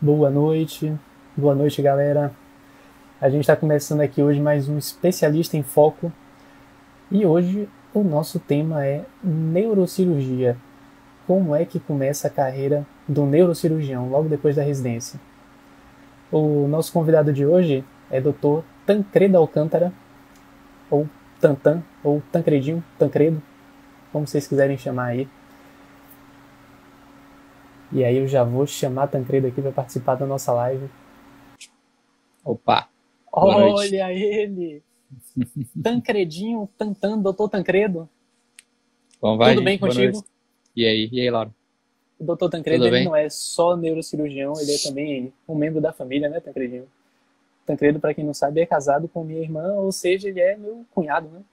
Boa noite, galera. A gente está começando aqui hoje mais um Especialista em Foco e hoje o nosso tema é neurocirurgia. Como é que começa a carreira do neurocirurgião logo depois da residência? O nosso convidado de hoje é Dr. Tancredo Alcântara, ou Tantan, ou Tancredinho, Tancredo, como vocês quiserem chamar aí. E aí eu já vou chamar Tancredo aqui para participar da nossa live. Opa, boa noite. Olha ele! Tancredinho, Tantan, doutor Tancredo. Como vai, Tudo bem gente? Boa noite. contigo? E aí, Laura? O doutor Tancredo, Tudo ele bem? não é só neurocirurgião, ele é também um membro da família, né, Tancredinho? Tancredo, para quem não sabe, é casado com minha irmã, ou seja, ele é meu cunhado, né?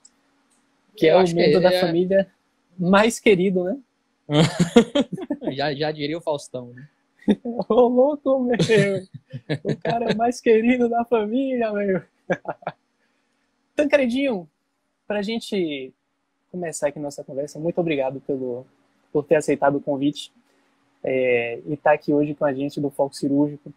Que é Eu o acho que membro da ele é... família mais querido, né? já diria o Faustão, né? Ô, louco, meu! O cara é mais querido da família, meu! Tancredinho, pra gente começar aqui nossa conversa, muito obrigado por ter aceitado o convite e estar aqui hoje com a gente do Foco Cirúrgico.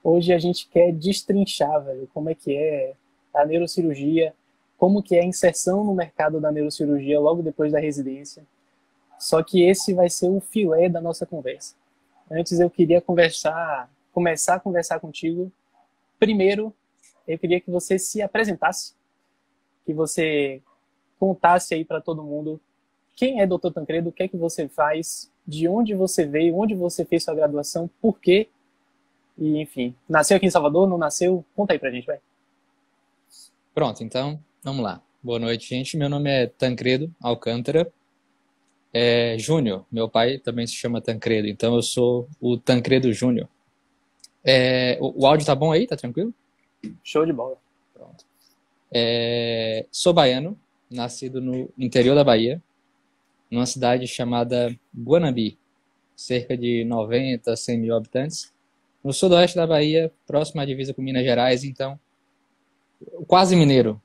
Hoje a gente quer destrinchar, velho, como é que é a neurocirurgia, como que é a inserção no mercado da neurocirurgia logo depois da residência. Só que esse vai ser o filé da nossa conversa. Antes eu queria começar a conversar contigo. Primeiro, eu queria que você se apresentasse, que você contasse aí para todo mundo quem é Dr. Tancredo, o que é que você faz, de onde você veio, onde você fez sua graduação, por quê, e enfim. Nasceu aqui em Salvador, não nasceu? Conta aí pra gente, vai. Pronto, então, vamos lá. Boa noite, gente. Meu nome é Tancredo Alcântara Júnior. Meu pai também se chama Tancredo, então eu sou o Tancredo Júnior. O áudio tá bom aí? Tá tranquilo? Show de bola. Pronto. Sou baiano, nascido no interior da Bahia, numa cidade chamada Guanambi, cerca de 90, 100 mil habitantes, no sudoeste da Bahia, próximo à divisa com Minas Gerais, então, quase mineiro.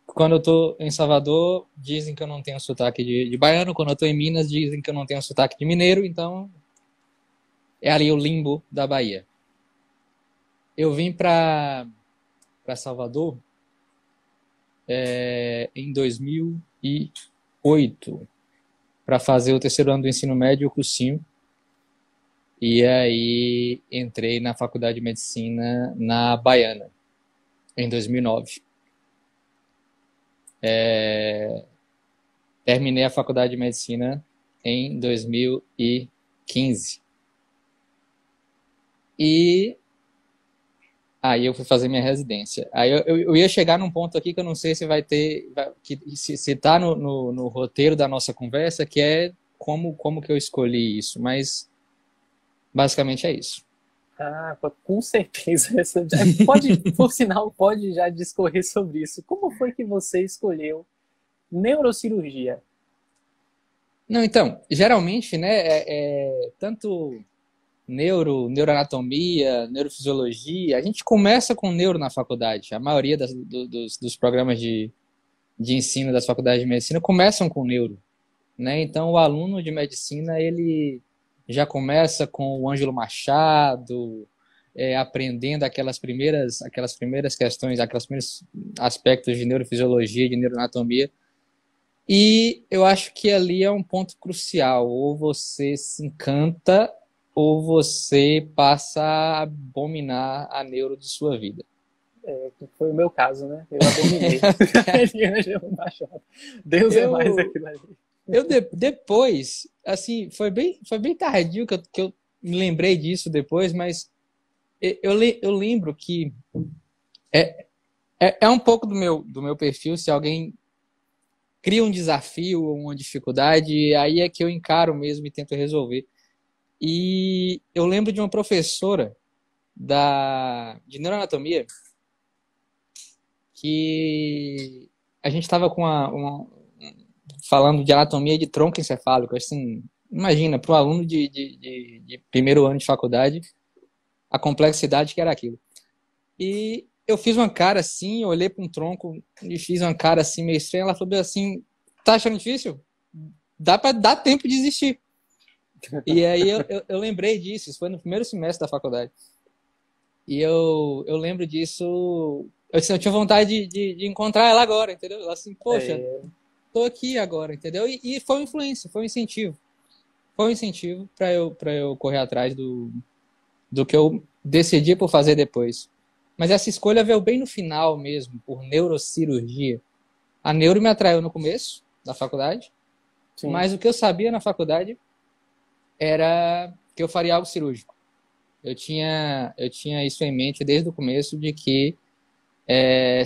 Quando eu tô em Salvador, dizem que eu não tenho sotaque de baiano, quando eu tô em Minas, dizem que eu não tenho sotaque de mineiro, então é ali o limbo da Bahia. Eu vim para Salvador em 2008 para fazer o terceiro ano do ensino médio, o cursinho. E aí entrei na faculdade de medicina na Baiana, em 2009. Terminei a faculdade de medicina em 2015. E aí eu fui fazer minha residência. Aí eu ia chegar num ponto aqui que eu não sei se vai ter, se tá no roteiro da nossa conversa, que é como que eu escolhi isso, mas basicamente é isso. Ah, com certeza. Por sinal, pode já discorrer sobre isso. Como foi que você escolheu neurocirurgia? Não, então, geralmente, né, tanto neuroanatomia, neurofisiologia, a gente começa com neuro na faculdade. A maioria dos programas de ensino das faculdades de medicina começam com neuro, né? Então, o aluno de medicina, ele já começa com o Ângelo Machado, aprendendo aquelas primeiras questões, aqueles primeiros aspectos de neurofisiologia, de neuroanatomia. E eu acho que ali é um ponto crucial. Ou você se encanta, ou você passa a abominar a neuro de sua vida. Foi o meu caso, né? Eu abominei. Deus é mais Eu, aquilo ali. depois, assim, foi bem tardio que eu me lembrei disso depois, mas eu lembro que é um pouco do meu perfil. Se alguém cria um desafio ou uma dificuldade, aí é que eu encaro mesmo e tento resolver. E eu lembro de uma professora de neuroanatomia que a gente estava falando de anatomia de tronco encefálico. Assim, imagina, para um aluno de primeiro ano de faculdade, a complexidade que era aquilo. E eu fiz uma cara assim, olhei para um tronco e fiz uma cara assim meio estranha. Ela falou assim: tá achando difícil? Dá tempo de desistir. E aí eu lembrei disso, isso foi no primeiro semestre da faculdade. E eu lembro disso. Eu tinha vontade de encontrar ela agora, entendeu? Ela assim, poxa, É, tô aqui agora, entendeu? E foi uma influência, foi um incentivo. Foi um incentivo para eu correr atrás do que eu decidi por fazer depois. Mas essa escolha veio bem no final mesmo, por neurocirurgia. A neuro me atraiu no começo da faculdade, sim, mas o que eu sabia na faculdade era que eu faria algo cirúrgico. Eu tinha isso em mente desde o começo de que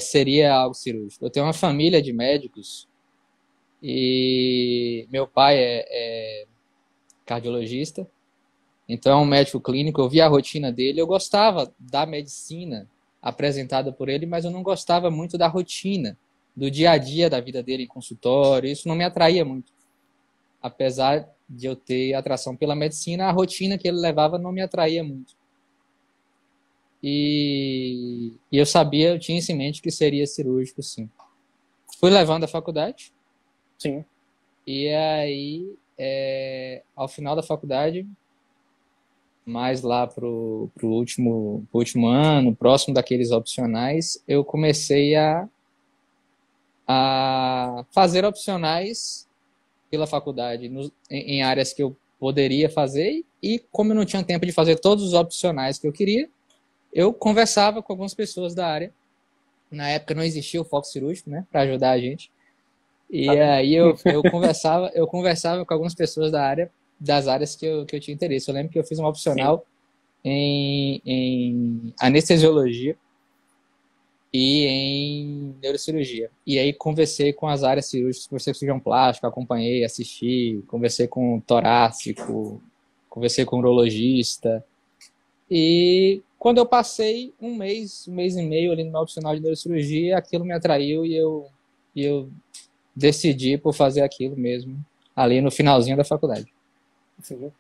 seria algo cirúrgico. Eu tenho uma família de médicos e meu pai é cardiologista, então é um médico clínico. Eu via a rotina dele, eu gostava da medicina apresentada por ele, mas eu não gostava muito da rotina, do dia a dia da vida dele em consultório. Isso não me atraía muito. Apesar de eu ter atração pela medicina, a rotina que ele levava não me atraía muito. E eu sabia, eu tinha isso em mente que seria cirúrgico, sim. Fui levando a faculdade, sim. e aí, ao final da faculdade, mais lá pro último ano, próximo daqueles opcionais, eu comecei a fazer opcionais pela faculdade em áreas que eu poderia fazer, e como eu não tinha tempo de fazer todos os opcionais que eu queria, eu conversava com algumas pessoas da área. Na época não existia o foco cirúrgico, né, para ajudar a gente. E Tá. aí eu conversava com algumas pessoas da área, das áreas que eu tinha interesse. Eu lembro que eu fiz uma Sim. opcional em anestesiologia e em neurocirurgia. E aí conversei com as áreas cirúrgicas, conversei com cirurgião plástico, acompanhei, assisti, conversei com torácico, conversei com urologista. E quando eu passei um mês e meio ali no meu opcional de neurocirurgia, aquilo me atraiu e eu decidi por fazer aquilo mesmo, ali no finalzinho da faculdade. Sim.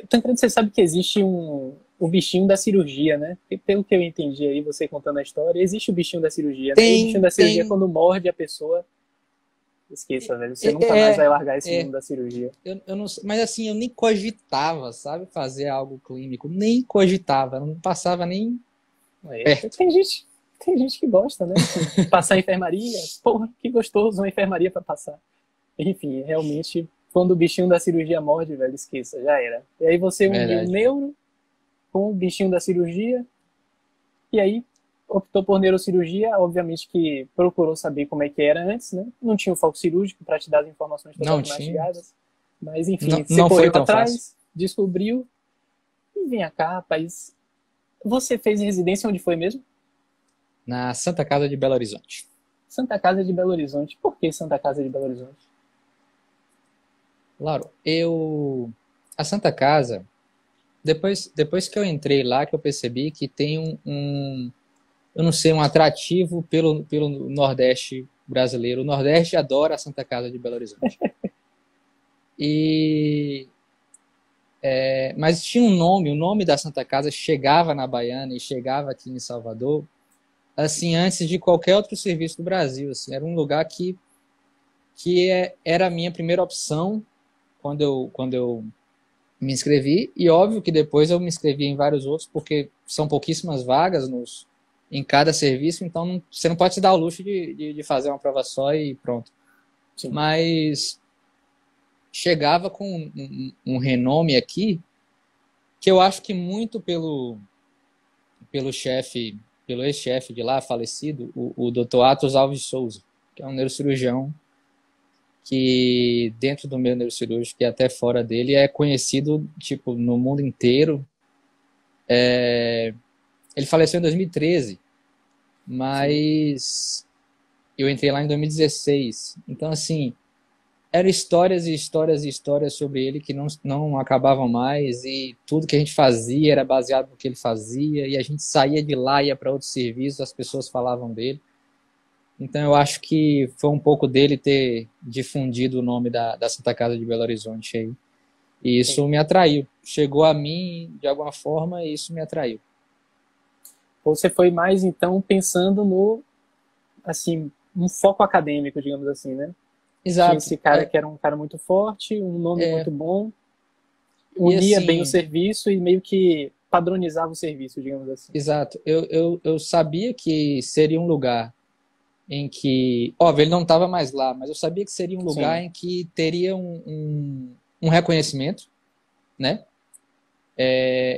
Tanto você sabe que existe o bichinho da cirurgia, né? E pelo que eu entendi aí, você contando a história, existe o bichinho da cirurgia, né? E o bichinho da cirurgia, Tem. quando morde a pessoa, esqueça, velho. Você nunca mais É, vai largar esse é, mundo da cirurgia. eu não sei, mas assim, eu nem cogitava, sabe, fazer algo clínico, nem cogitava, não passava nem É, perto. tem gente que gosta, né? Assim, passar em enfermaria, porra, que gostoso, uma enfermaria para passar. Enfim, realmente, quando o bichinho da cirurgia morde, velho, esqueça, já era. E aí você uniu o Verdade. neuro com o bichinho da cirurgia, e aí optou por neurocirurgia, obviamente que procurou saber como é que era antes, né? Não tinha o foco cirúrgico para te dar as informações Não todas tinha. mastigadas, mas enfim, Não, você não foi correu tão fácil. atrás, descobriu, e vem cá, rapaz. Você fez residência onde foi mesmo? Na Santa Casa de Belo Horizonte. Santa Casa de Belo Horizonte. Por que Santa Casa de Belo Horizonte? Lauro, a Santa Casa, depois que eu entrei lá, que eu percebi que tem eu não sei, um atrativo pelo Nordeste brasileiro. O Nordeste adora a Santa Casa de Belo Horizonte. E mas tinha um nome, o nome da Santa Casa chegava na Baiana e chegava aqui em Salvador, assim, antes de qualquer outro serviço do Brasil, assim, era um lugar era a minha primeira opção quando eu me inscrevi, e óbvio que depois eu me inscrevi em vários outros, porque são pouquíssimas vagas em cada serviço, então você não pode se dar o luxo de fazer uma prova só e pronto. Sim, Mas chegava com um renome aqui, que eu acho que muito pelo chefe, pelo ex-chefe de lá, falecido, o Dr. Atos Alves Souza, que é um neurocirurgião que dentro do meio neurocirúrgico e até fora dele é conhecido tipo no mundo inteiro. Ele faleceu em 2013, sim. mas eu entrei lá em 2016. Então assim, eram histórias e histórias e histórias sobre ele que não acabavam mais, e tudo que a gente fazia era baseado no que ele fazia, e a gente saía de lá, ia para outros serviços, as pessoas falavam dele. Então eu acho que foi um pouco dele ter difundido o nome da Santa Casa de Belo Horizonte aí. E isso Sim. me atraiu. Chegou a mim de alguma forma e isso me atraiu. Você foi mais, então, pensando no, assim, um foco acadêmico, digamos assim, né? Tinha Exato. esse cara que era um cara muito forte, um nome muito bom, E unia bem o assim, serviço e meio que padronizava o serviço, digamos assim. Exato. Eu sabia que seria um lugar em que, óbvio, ele não estava mais lá, mas eu sabia que seria um lugar Sim, em que teria um reconhecimento, né?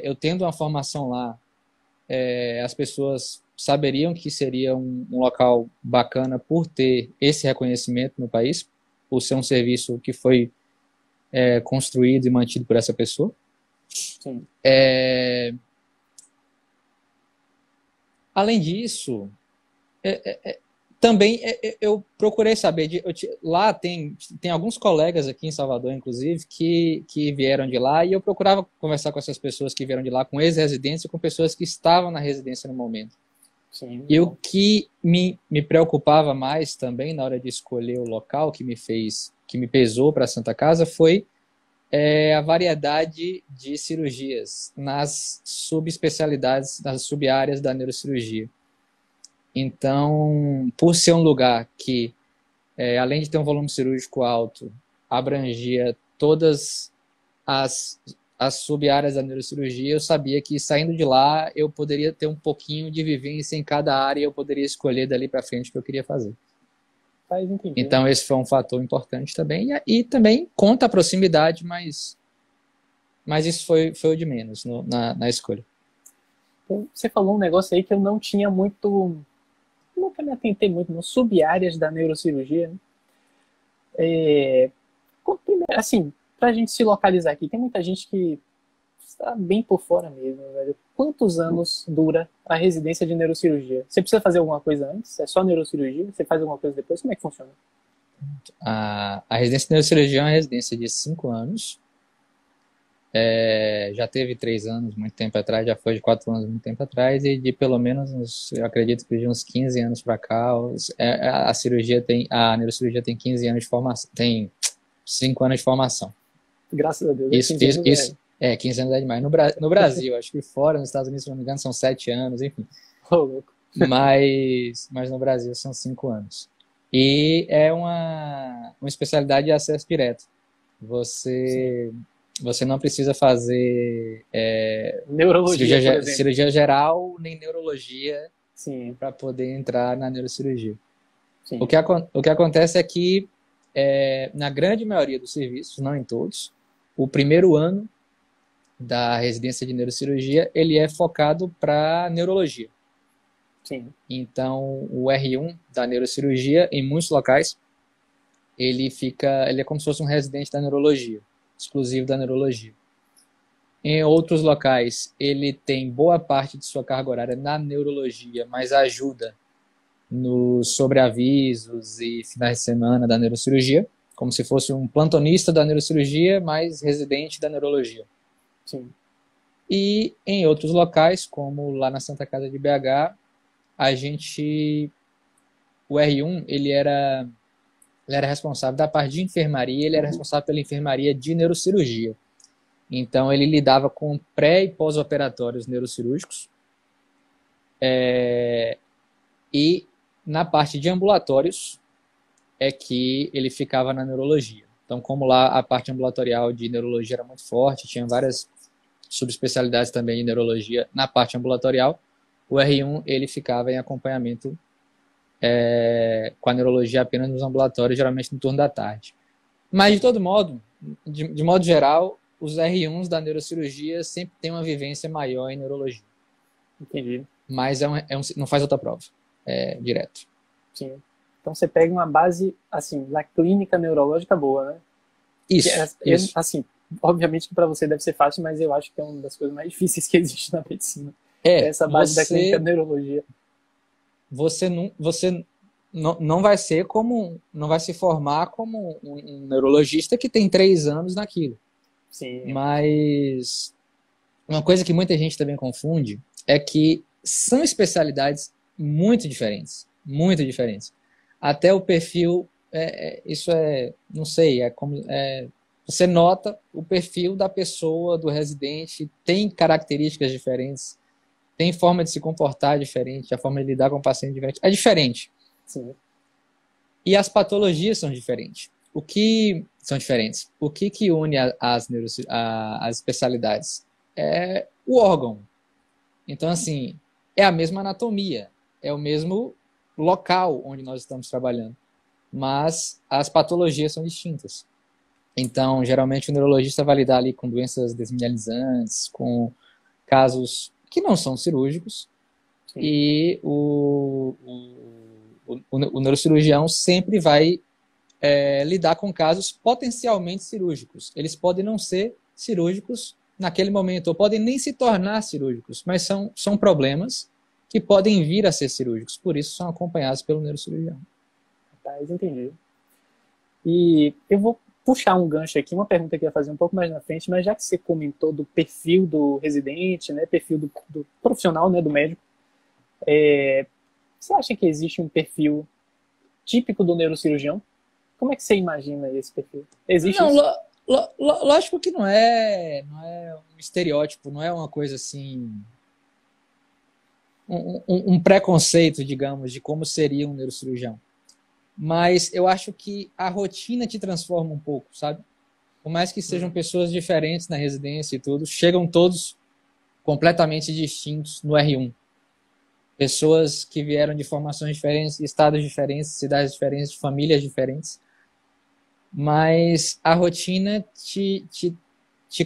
Eu tendo uma formação lá, as pessoas saberiam que seria um local bacana por ter esse reconhecimento no país, por ser um serviço que foi construído e mantido por essa pessoa. sim, Além disso, também eu procurei saber, lá tem alguns colegas aqui em Salvador, inclusive, que vieram de lá, e eu procurava conversar com essas pessoas que vieram de lá, com ex-residentes e com pessoas que estavam na residência no momento. sim. E o Bom. que me preocupava mais também na hora de escolher o local que me pesou para a Santa Casa foi a variedade de cirurgias nas subespecialidades, nas subáreas da neurocirurgia. Então, por ser um lugar que, além de ter um volume cirúrgico alto, abrangia todas as, as sub-áreas da neurocirurgia, eu sabia que saindo de lá eu poderia ter um pouquinho de vivência em cada área e eu poderia escolher dali para frente o que eu queria fazer. Faz entender. Então, esse foi um fator importante também. E também conta a proximidade, mas isso foi o de menos na escolha. Então, você falou um negócio aí que eu não tinha muito. Nunca me atentei muito nas sub-áreas da neurocirurgia. Né? Primeiro, assim, pra gente se localizar aqui, tem muita gente que está bem por fora mesmo, velho. Quantos anos dura a residência de neurocirurgia? Você precisa fazer alguma coisa antes? É só neurocirurgia? Você faz alguma coisa depois? Como é que funciona? A residência de neurocirurgia é uma residência de 5 anos. Já teve 3 anos, muito tempo atrás, já foi de 4 anos, muito tempo atrás, e de pelo menos, eu acredito que de uns 15 anos para cá, a neurocirurgia tem 15 anos de formação, tem 5 anos de formação. Graças a Deus, Isso, 15 anos isso, 15 anos é demais. No Brasil, acho que fora, nos Estados Unidos, se não me engano, são 7 anos, enfim. Ô, louco. Mas no Brasil são 5 anos. E é uma especialidade de acesso direto. Você não precisa fazer Neurologia, por exemplo. cirurgia geral nem neurologia Sim, para poder entrar na neurocirurgia. sim, O que acontece é que, na grande maioria dos serviços, não em todos, o primeiro ano da residência de neurocirurgia ele é focado para neurologia. sim, Então, o R1 da neurocirurgia, em muitos locais, ele é como se fosse um residente da neurologia, exclusivo da neurologia. Em outros locais, ele tem boa parte de sua carga horária na neurologia, mas ajuda nos sobreavisos e finais de semana da neurocirurgia, como se fosse um plantonista da neurocirurgia, mais residente da neurologia. sim. E em outros locais, como lá na Santa Casa de BH, o R1, ele era responsável da parte de enfermaria, ele era responsável pela enfermaria de neurocirurgia. Então, ele lidava com pré- e pós-operatórios neurocirúrgicos. E na parte de ambulatórios é que ele ficava na neurologia. Então, como lá a parte ambulatorial de neurologia era muito forte, tinha várias subespecialidades também de neurologia na parte ambulatorial, o R1 ele ficava em acompanhamento com a neurologia apenas nos ambulatórios, geralmente no turno da tarde. Mas, de todo modo, de modo geral, os R1s da neurocirurgia sempre têm uma vivência maior em neurologia. Entendi. Mas não faz outra prova, direto. Sim. Então você pega uma base, assim, da clínica neurológica boa, né? Isso. Assim, obviamente que para você deve ser fácil, mas eu acho que é uma das coisas mais difíceis que existe na medicina. Essa base da clínica neurologia. Você não vai ser não vai se formar como um neurologista que tem 3 anos naquilo. Sim. Mas uma coisa que muita gente também confunde é que são especialidades muito diferentes. Muito diferentes. Até o perfil, não sei, você nota o perfil da pessoa, do residente, tem características diferentes, tem forma de se comportar diferente, a forma de lidar com o paciente diferente. É diferente. Sim. E as patologias são diferentes. O que une as especialidades? É o órgão. Então, assim, é a mesma anatomia, é o mesmo local onde nós estamos trabalhando, mas as patologias são distintas. Então, geralmente, o neurologista vai lidar ali com doenças desmielizantes, com casos que não são cirúrgicos, Sim. e o neurocirurgião sempre vai lidar com casos potencialmente cirúrgicos. Eles podem não ser cirúrgicos naquele momento, ou podem nem se tornar cirúrgicos, mas são problemas que podem vir a ser cirúrgicos, por isso são acompanhados pelo neurocirurgião. Rapaz, entendi. E eu vou puxar um gancho aqui, uma pergunta que eu ia fazer um pouco mais na frente, mas já que você comentou do perfil do residente, né, perfil do profissional, né, do médico, você acha que existe um perfil típico do neurocirurgião? Como é que você imagina esse perfil? Existe Não, isso? lógico que não é um estereótipo, não é uma coisa assim, um preconceito, digamos, de como seria um neurocirurgião. Mas eu acho que a rotina te transforma um pouco, sabe? Por mais que sejam pessoas diferentes na residência e tudo, chegam todos completamente distintos no R1. Pessoas que vieram de formações diferentes, estados diferentes, cidades diferentes, famílias diferentes. Mas a rotina te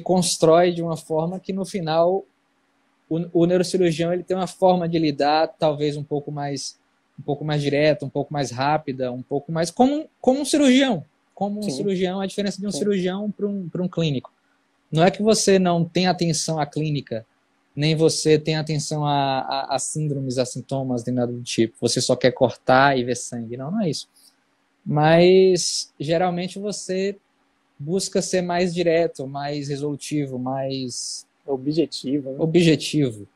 constrói de uma forma que, no final, o neurocirurgião ele tem uma forma de lidar talvez um pouco mais direta, um pouco mais rápida, um pouco mais como um cirurgião. Como um Sim. cirurgião, a diferença de um Sim. cirurgião para um clínico. Não é que você não tem atenção à clínica, nem você tem atenção a síndromes, a sintomas, nem nada do tipo. Você só quer cortar e ver sangue. Não é isso. Mas, geralmente, você busca ser mais direto, mais resolutivo, mais Objetivo, né? objetivo.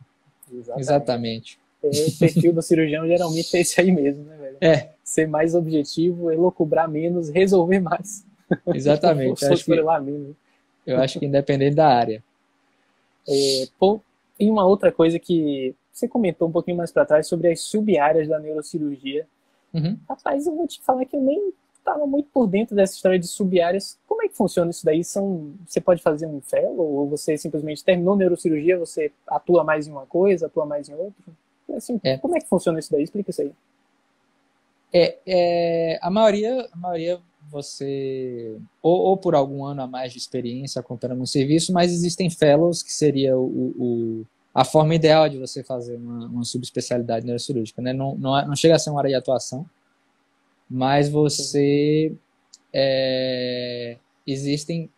Exatamente. Exatamente. O perfil do cirurgião geralmente é esse aí mesmo, né, velho? Ser mais objetivo, elocubrar menos, resolver mais. Exatamente. Eu acho que independente da área. E uma outra coisa que você comentou um pouquinho mais para trás sobre as sub-áreas da neurocirurgia. Uhum. Rapaz, eu vou te falar que eu nem estava muito por dentro dessa história de sub-áreas. Como é que funciona isso daí? Você pode fazer um fellow ou você simplesmente terminou neurocirurgia, você atua mais em uma coisa, atua mais em outra? Assim, como é que funciona isso daí? Explica isso aí. A maioria você ou por algum ano a mais de experiência acompanhando um serviço, mas existem fellows que seria a forma ideal de você fazer uma subespecialidade neurocirúrgica, né? Não chega a ser uma área de atuação, mas você existem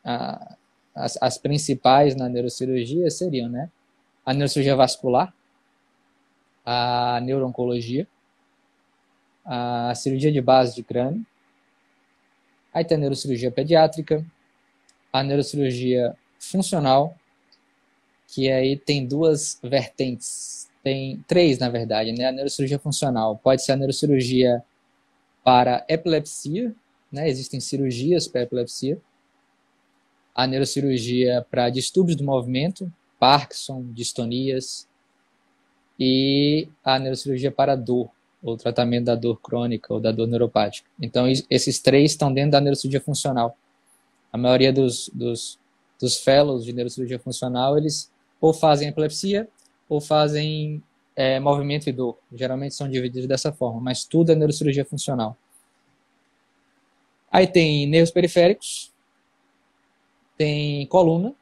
as principais na neurocirurgia seriam, né? A neurocirurgia vascular, a neuro-oncologia, a cirurgia de base de crânio, aí tem a neurocirurgia pediátrica, a neurocirurgia funcional, que aí tem duas vertentes, tem três na verdade, né? A neurocirurgia funcional pode ser a neurocirurgia para epilepsia, né? Existem cirurgias para epilepsia, a neurocirurgia para distúrbios do movimento, Parkinson, distonias, e a neurocirurgia para dor, ou tratamento da dor crônica ou da dor neuropática. Então, esses três estão dentro da neurocirurgia funcional. A maioria dos fellows de neurocirurgia funcional, eles ou fazem epilepsia ou fazem movimento e dor. Geralmente são divididos dessa forma, mas tudo é neurocirurgia funcional. Aí tem nervos periféricos, tem coluna,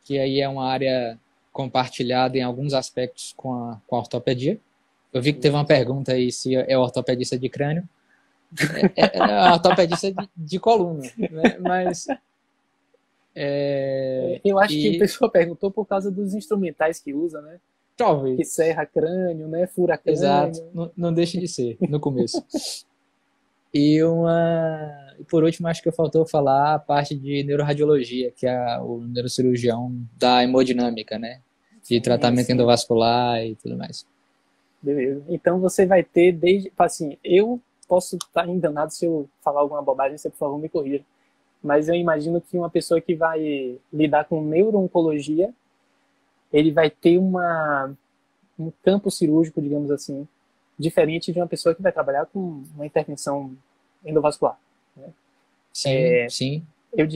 que aí é uma área compartilhada em alguns aspectos com a ortopedia. Eu vi que teve uma pergunta aí se é ortopedista de crânio. É ortopedista de coluna, né? Mas eu acho que a pessoa perguntou por causa dos instrumentais que usa, né? Talvez. Que serra crânio, né? Fura crânio. Exato, não deixa de ser no começo. E por último, acho que faltou falar a parte de neuroradiologia, que é o neurocirurgião da hemodinâmica, né? De tratamento endovascular e tudo mais. Beleza. Então você vai ter desde... Assim, eu posso estar enganado se eu falar alguma bobagem, você por favor me corrija. Mas eu imagino que uma pessoa que vai lidar com neuro-oncologia, ele vai ter um campo cirúrgico, digamos assim, diferente de uma pessoa que vai trabalhar com uma intervenção endovascular, né? Sim, sim. Eu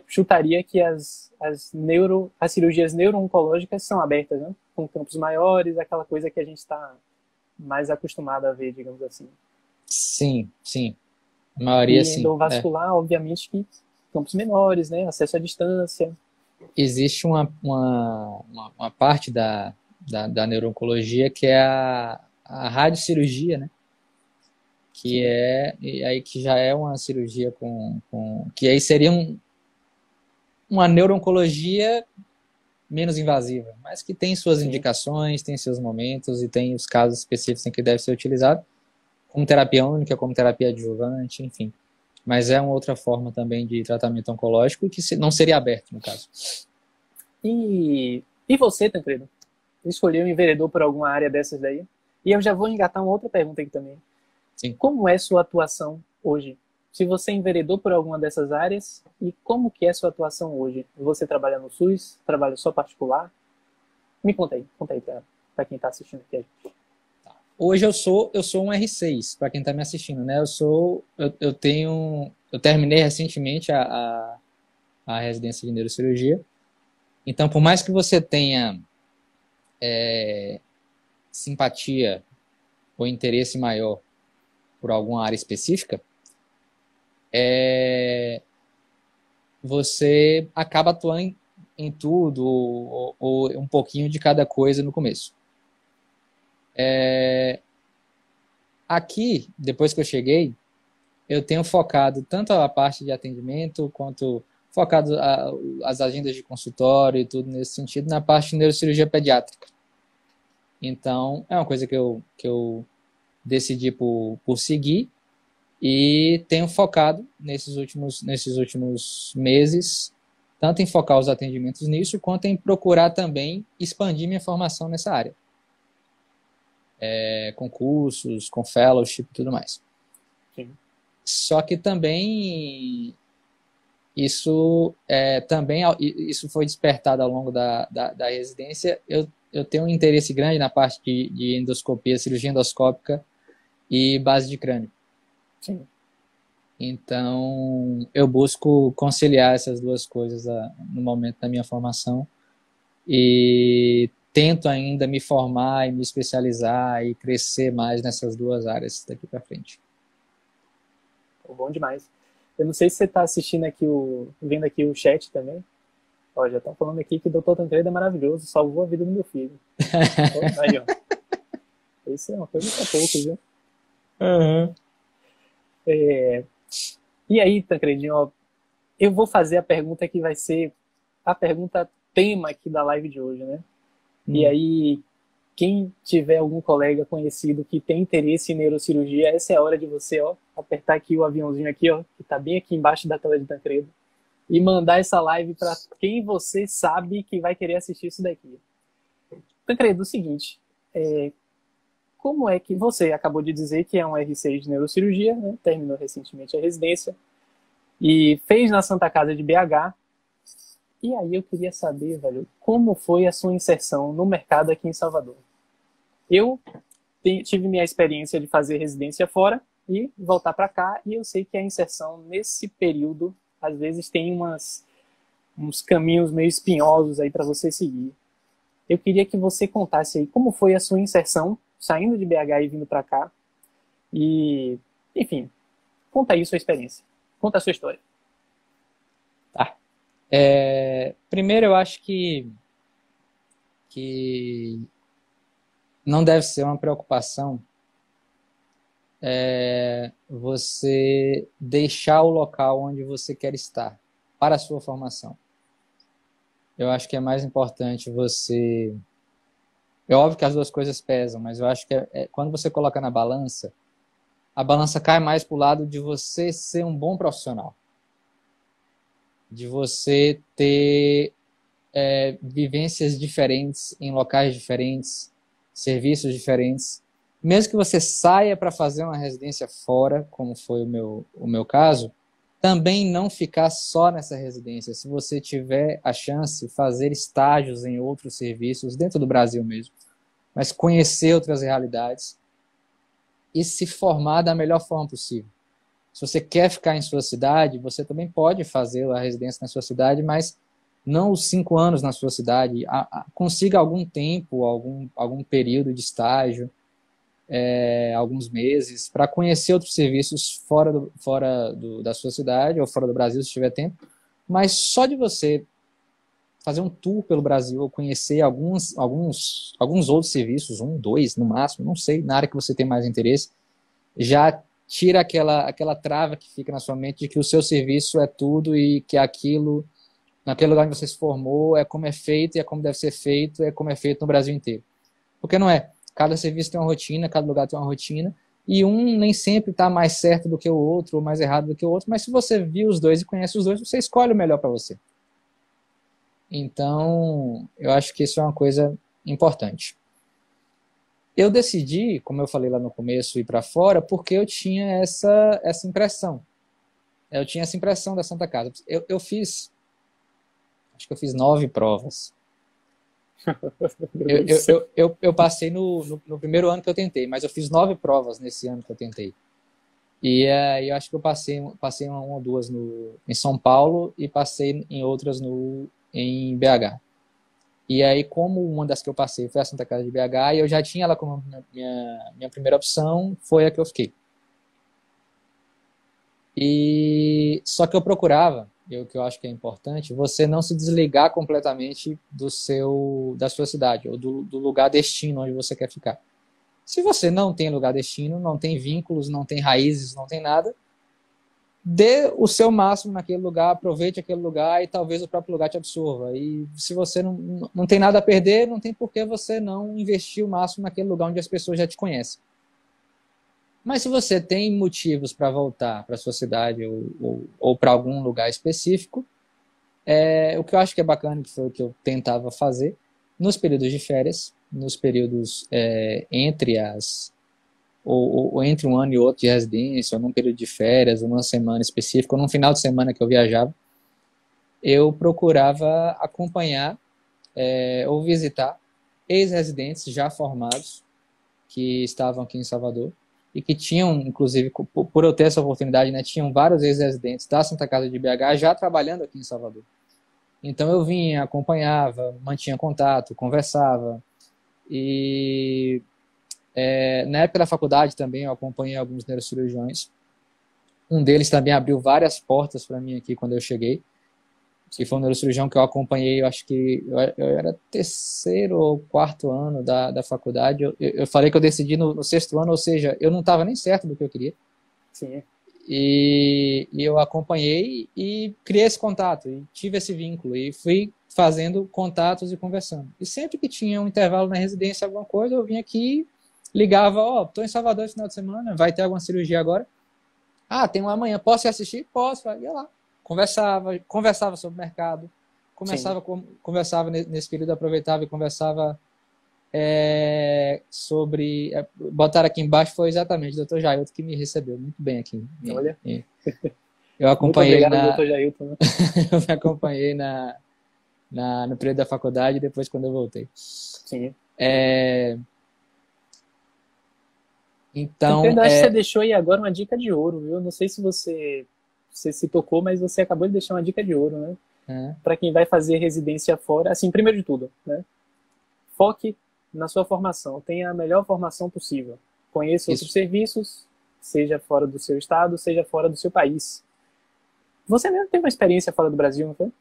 chutaria que as as cirurgias neuro-oncológicas são abertas, né? Com campos maiores, aquela coisa que a gente está mais acostumado a ver, digamos assim. Sim, sim. A maioria, E sim. endovascular, obviamente, que campos menores, né? Acesso à distância. Existe uma parte da neuro-oncologia que é a radiocirurgia, né? Que Sim, é, e aí que já é uma cirurgia que aí seria uma neuro-oncologia menos invasiva, mas que tem suas sim. indicações, tem seus momentos e tem os casos específicos em que deve ser utilizado, como terapia única, como terapia adjuvante, enfim. Mas é uma outra forma também de tratamento oncológico que não seria aberto, no caso. E você, Tancredo? Escolheu um enveredou por alguma área dessas daí? E eu já vou engatar uma outra pergunta aqui também. Sim. Como é sua atuação hoje? Se você enveredou por alguma dessas áreas, e como que é sua atuação hoje? Você trabalha no SUS? Trabalha só particular? Me conta aí para quem está assistindo aqui. Hoje eu sou um R6, para quem está me assistindo, né? Eu terminei recentemente a residência de neurocirurgia. Então, por mais que você tenha simpatia ou interesse maior por alguma área específica, você acaba atuando em tudo ou um pouquinho de cada coisa no começo. Aqui, depois que eu cheguei, eu tenho focado tanto a parte de atendimento quanto focado as agendas de consultório e tudo nesse sentido na parte de neurocirurgia pediátrica. Então, é uma coisa que eu decidi por seguir e tenho focado nesses últimos meses, tanto em focar os atendimentos nisso, quanto em procurar também expandir minha formação nessa área. Com cursos, com fellowship e tudo mais. Sim. Só que também isso foi despertado ao longo da residência. Eu tenho um interesse grande na parte de endoscopia, cirurgia endoscópica e base de crânio. Sim. Então, eu busco conciliar essas duas coisas no momento da minha formação e tento ainda me formar e me especializar e crescer mais nessas duas áreas daqui para frente. Bom demais. Eu não sei se você está assistindo aqui vendo aqui o chat também. Ó, já estão falando aqui que o Dr. Tancredo é maravilhoso, salvou a vida do meu filho. Aí, ó. Isso é uma coisa para poucos, viu? Uhum. E aí, Tancredinho, ó, eu vou fazer a pergunta que vai ser a pergunta tema aqui da live de hoje, né? E aí, quem tiver algum colega conhecido que tem interesse em neurocirurgia, essa é a hora de você, ó, apertar aqui o aviãozinho aqui, ó, que tá bem aqui embaixo da tela de Tancredo, e mandar essa live para quem você sabe que vai querer assistir isso daqui. Tancredo, o seguinte, como é que você acabou de dizer que é um R6 de neurocirurgia, né? Terminou recentemente a residência e fez na Santa Casa de BH. E aí eu queria saber, velho, como foi a sua inserção no mercado aqui em Salvador? Eu tive minha experiência de fazer residência fora e voltar para cá, e eu sei que a inserção nesse período, às vezes, tem uns caminhos meio espinhosos aí para você seguir. Eu queria que você contasse aí como foi a sua inserção, saindo de BH e vindo para cá. E, enfim, conta aí sua experiência. Conta a sua história. Tá. Primeiro, eu acho que não deve ser uma preocupação você deixar o local onde você quer estar para a sua formação. Eu acho que é mais importante você... É óbvio que as duas coisas pesam, mas eu acho que quando você coloca na balança, a balança cai mais para o lado de você ser um bom profissional. De você ter vivências diferentes, em locais diferentes, serviços diferentes. Mesmo que você saia para fazer uma residência fora, como foi o meu caso, também não ficar só nessa residência. Se você tiver a chance, fazer estágios em outros serviços, dentro do Brasil mesmo, mas conhecer outras realidades e se formar da melhor forma possível. Se você quer ficar em sua cidade, você também pode fazer a residência na sua cidade, mas não os 5 anos na sua cidade, consiga algum tempo, algum período de estágio, alguns meses, para conhecer outros serviços da sua cidade ou fora do Brasil, se tiver tempo. Mas só de você fazer um tour pelo Brasil, ou conhecer alguns outros serviços, um, dois, no máximo, não sei, na área que você tem mais interesse, já tira aquela trava que fica na sua mente de que o seu serviço é tudo e que aquilo, naquele lugar onde você se formou, é como é feito e é como deve ser feito, é como é feito no Brasil inteiro. Porque não é. Cada serviço tem uma rotina, cada lugar tem uma rotina, e um nem sempre está mais certo do que o outro, ou mais errado do que o outro, mas se você viu os dois e conhece os dois, você escolhe o melhor para você. Então, eu acho que isso é uma coisa importante. Eu decidi, como eu falei lá no começo, ir para fora, porque eu tinha essa impressão. Eu tinha essa impressão da Santa Casa. Acho que eu fiz 9 provas. Eu passei no primeiro ano que eu tentei, mas eu fiz 9 provas nesse ano que eu tentei. E eu acho que eu passei uma ou duas em São Paulo e passei em outras em BH. E aí, como uma das que eu passei foi a Santa Casa de BH, e eu já tinha ela como minha primeira opção, foi a que eu fiquei. E só que eu procurava, o que eu acho que é importante, você não se desligar completamente da sua cidade, ou do lugar destino onde você quer ficar. Se você não tem lugar destino, não tem vínculos, não tem raízes, não tem nada, dê o seu máximo naquele lugar, aproveite aquele lugar e talvez o próprio lugar te absorva. E se você não tem nada a perder, não tem por que você não investir o máximo naquele lugar onde as pessoas já te conhecem. Mas se você tem motivos para voltar para a sua cidade ou para algum lugar específico, o que eu acho que é bacana, que foi o que eu tentava fazer, nos períodos de férias, nos períodos entre entre um ano e outro de residência, ou num período de férias, ou numa semana específica, ou num final de semana que eu viajava, eu procurava acompanhar ou visitar ex-residentes já formados que estavam aqui em Salvador e que tinham, inclusive, por eu ter essa oportunidade, né, tinham vários ex-residentes da Santa Casa de BH já trabalhando aqui em Salvador. Então eu vinha, acompanhava, mantinha contato, conversava. E na época da faculdade também eu acompanhei alguns neurocirurgiões. Um deles também abriu várias portas para mim aqui quando eu cheguei. Que foi um neurocirurgião que eu acompanhei, eu acho que eu era 3º ou 4º ano da faculdade. Eu falei que eu decidi no 6º ano, ou seja, eu não estava nem certo do que eu queria. Sim. E eu acompanhei e criei esse contato, e tive esse vínculo, e fui fazendo contatos e conversando. E sempre que tinha um intervalo na residência, alguma coisa, eu vinha aqui, ligava, tô em Salvador esse final de semana, vai ter alguma cirurgia agora? Tem uma amanhã, posso ir assistir? Posso, ia lá. Conversava sobre o mercado, conversava nesse período, aproveitava e conversava sobre... botaram aqui embaixo, foi exatamente o Dr. Jailton que me recebeu muito bem aqui. Olha. Eu acompanhei muito obrigado, Dr. Jailton. Né? Eu me acompanhei no período da faculdade e depois quando eu voltei. Sim. Então, eu acho que você deixou aí agora uma dica de ouro, viu? Não sei se você se tocou, mas você acabou de deixar uma dica de ouro, né? Para quem vai fazer residência fora. Assim, primeiro de tudo, né? Foque na sua formação. Tenha a melhor formação possível. Conheça outros serviços, seja fora do seu estado, seja fora do seu país. Você mesmo teve uma experiência fora do Brasil, não foi?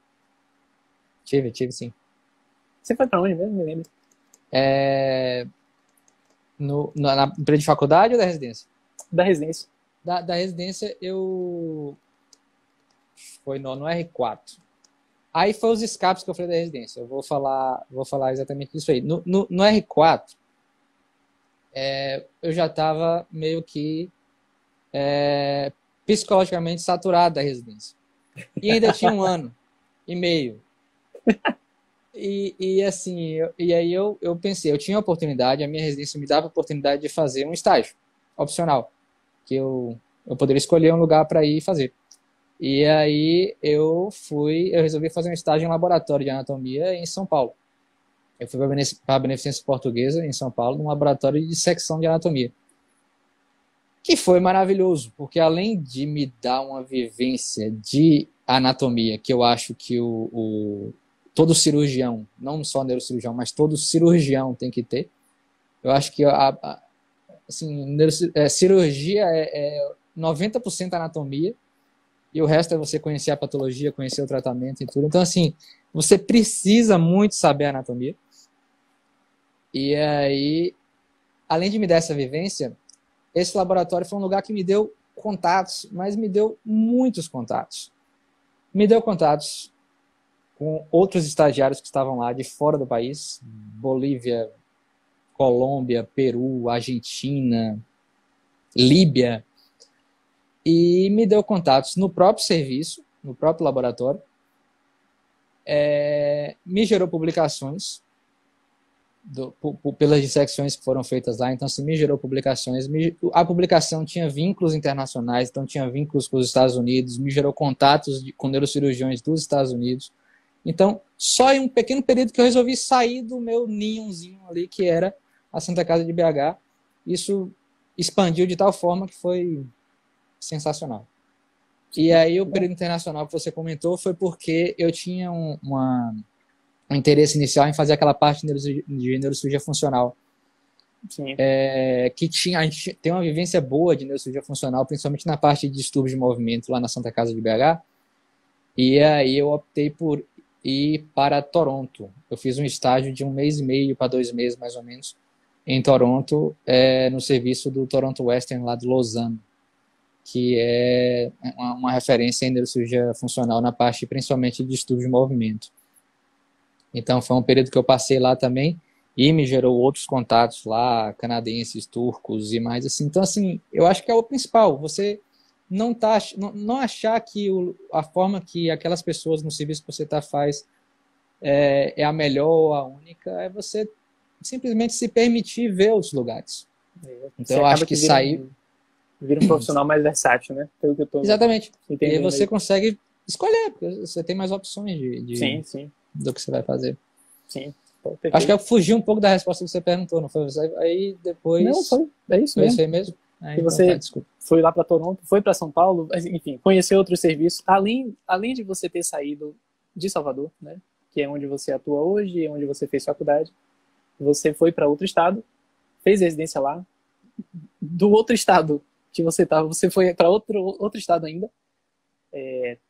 Tive sim. Você foi para onde mesmo? Me lembro. Na período de faculdade ou da residência? Da residência. Da residência, foi no R4. Aí foi os escapes que eu falei da residência. Eu vou falar exatamente isso aí. No R4, eu já estava meio que psicologicamente saturado da residência. E ainda tinha 1 ano e meio. E assim, aí eu pensei, eu tinha a oportunidade, a minha residência me dava a oportunidade de fazer um estágio opcional, que eu poderia escolher um lugar para ir fazer. E aí eu resolvi fazer um estágio em laboratório de anatomia em São Paulo. Eu fui para a Beneficência Portuguesa, em São Paulo, num laboratório de dissecção de anatomia. Que foi maravilhoso, porque além de me dar uma vivência de anatomia, que eu acho que todo cirurgião, não só neurocirurgião, mas todo cirurgião tem que ter. Eu acho que assim, cirurgia é 90% anatomia e o resto é você conhecer a patologia, conhecer o tratamento e tudo. Então, assim, você precisa muito saber a anatomia. E aí, além de me dar essa vivência, esse laboratório foi um lugar que me deu contatos, mas me deu muitos contatos. Me deu contatos com outros estagiários que estavam lá de fora do país, Bolívia, Colômbia, Peru, Argentina, Líbia, e me deu contatos no próprio serviço, no próprio laboratório, me gerou publicações pelas dissecções que foram feitas lá, então assim, me gerou publicações, a publicação tinha vínculos internacionais, então tinha vínculos com os Estados Unidos, me gerou contatos com neurocirurgiões dos Estados Unidos, então só em um pequeno período que eu resolvi sair do meu ninhozinho ali, que era a Santa Casa de BH, isso expandiu de tal forma que foi sensacional. E aí o período internacional que você comentou foi porque eu tinha um interesse inicial em fazer aquela parte de neurocirurgia funcional. Sim. Que a gente tem uma vivência boa de neurocirurgia funcional, principalmente na parte de distúrbios de movimento lá na Santa Casa de BH. E aí eu optei por ir para Toronto. Eu fiz um estágio de 1 mês e meio para 2 meses, mais ou menos, em Toronto, no serviço do Toronto Western, lá de Lausanne, que é uma referência em neurocirurgia funcional na parte, principalmente, de distúrbios de movimento. Então, foi um período que eu passei lá também e me gerou outros contatos lá, canadenses, turcos e mais assim. Então, assim, eu acho que é o principal. Você não achar que a forma que aquelas pessoas no serviço que você faz é a melhor ou a única, é você simplesmente se permitir ver outros lugares. Então, eu acho que sair... Vira um profissional mais versátil, né? Pelo que eu tô Exatamente. entendendo. E aí você consegue escolher, porque você tem mais opções sim. do que você vai fazer. Sim. Acho que eu fugi um pouco da resposta que você perguntou, não foi? Aí depois... Não, foi. É isso foi mesmo. Isso aí mesmo? E você foi lá para Toronto, foi para São Paulo, enfim, conheceu outros serviços. Além de você ter saído de Salvador, né? Que é onde você atua hoje, é onde você fez faculdade, você foi para outro estado, fez residência lá. Do outro estado que você estava, você foi para outro estado ainda,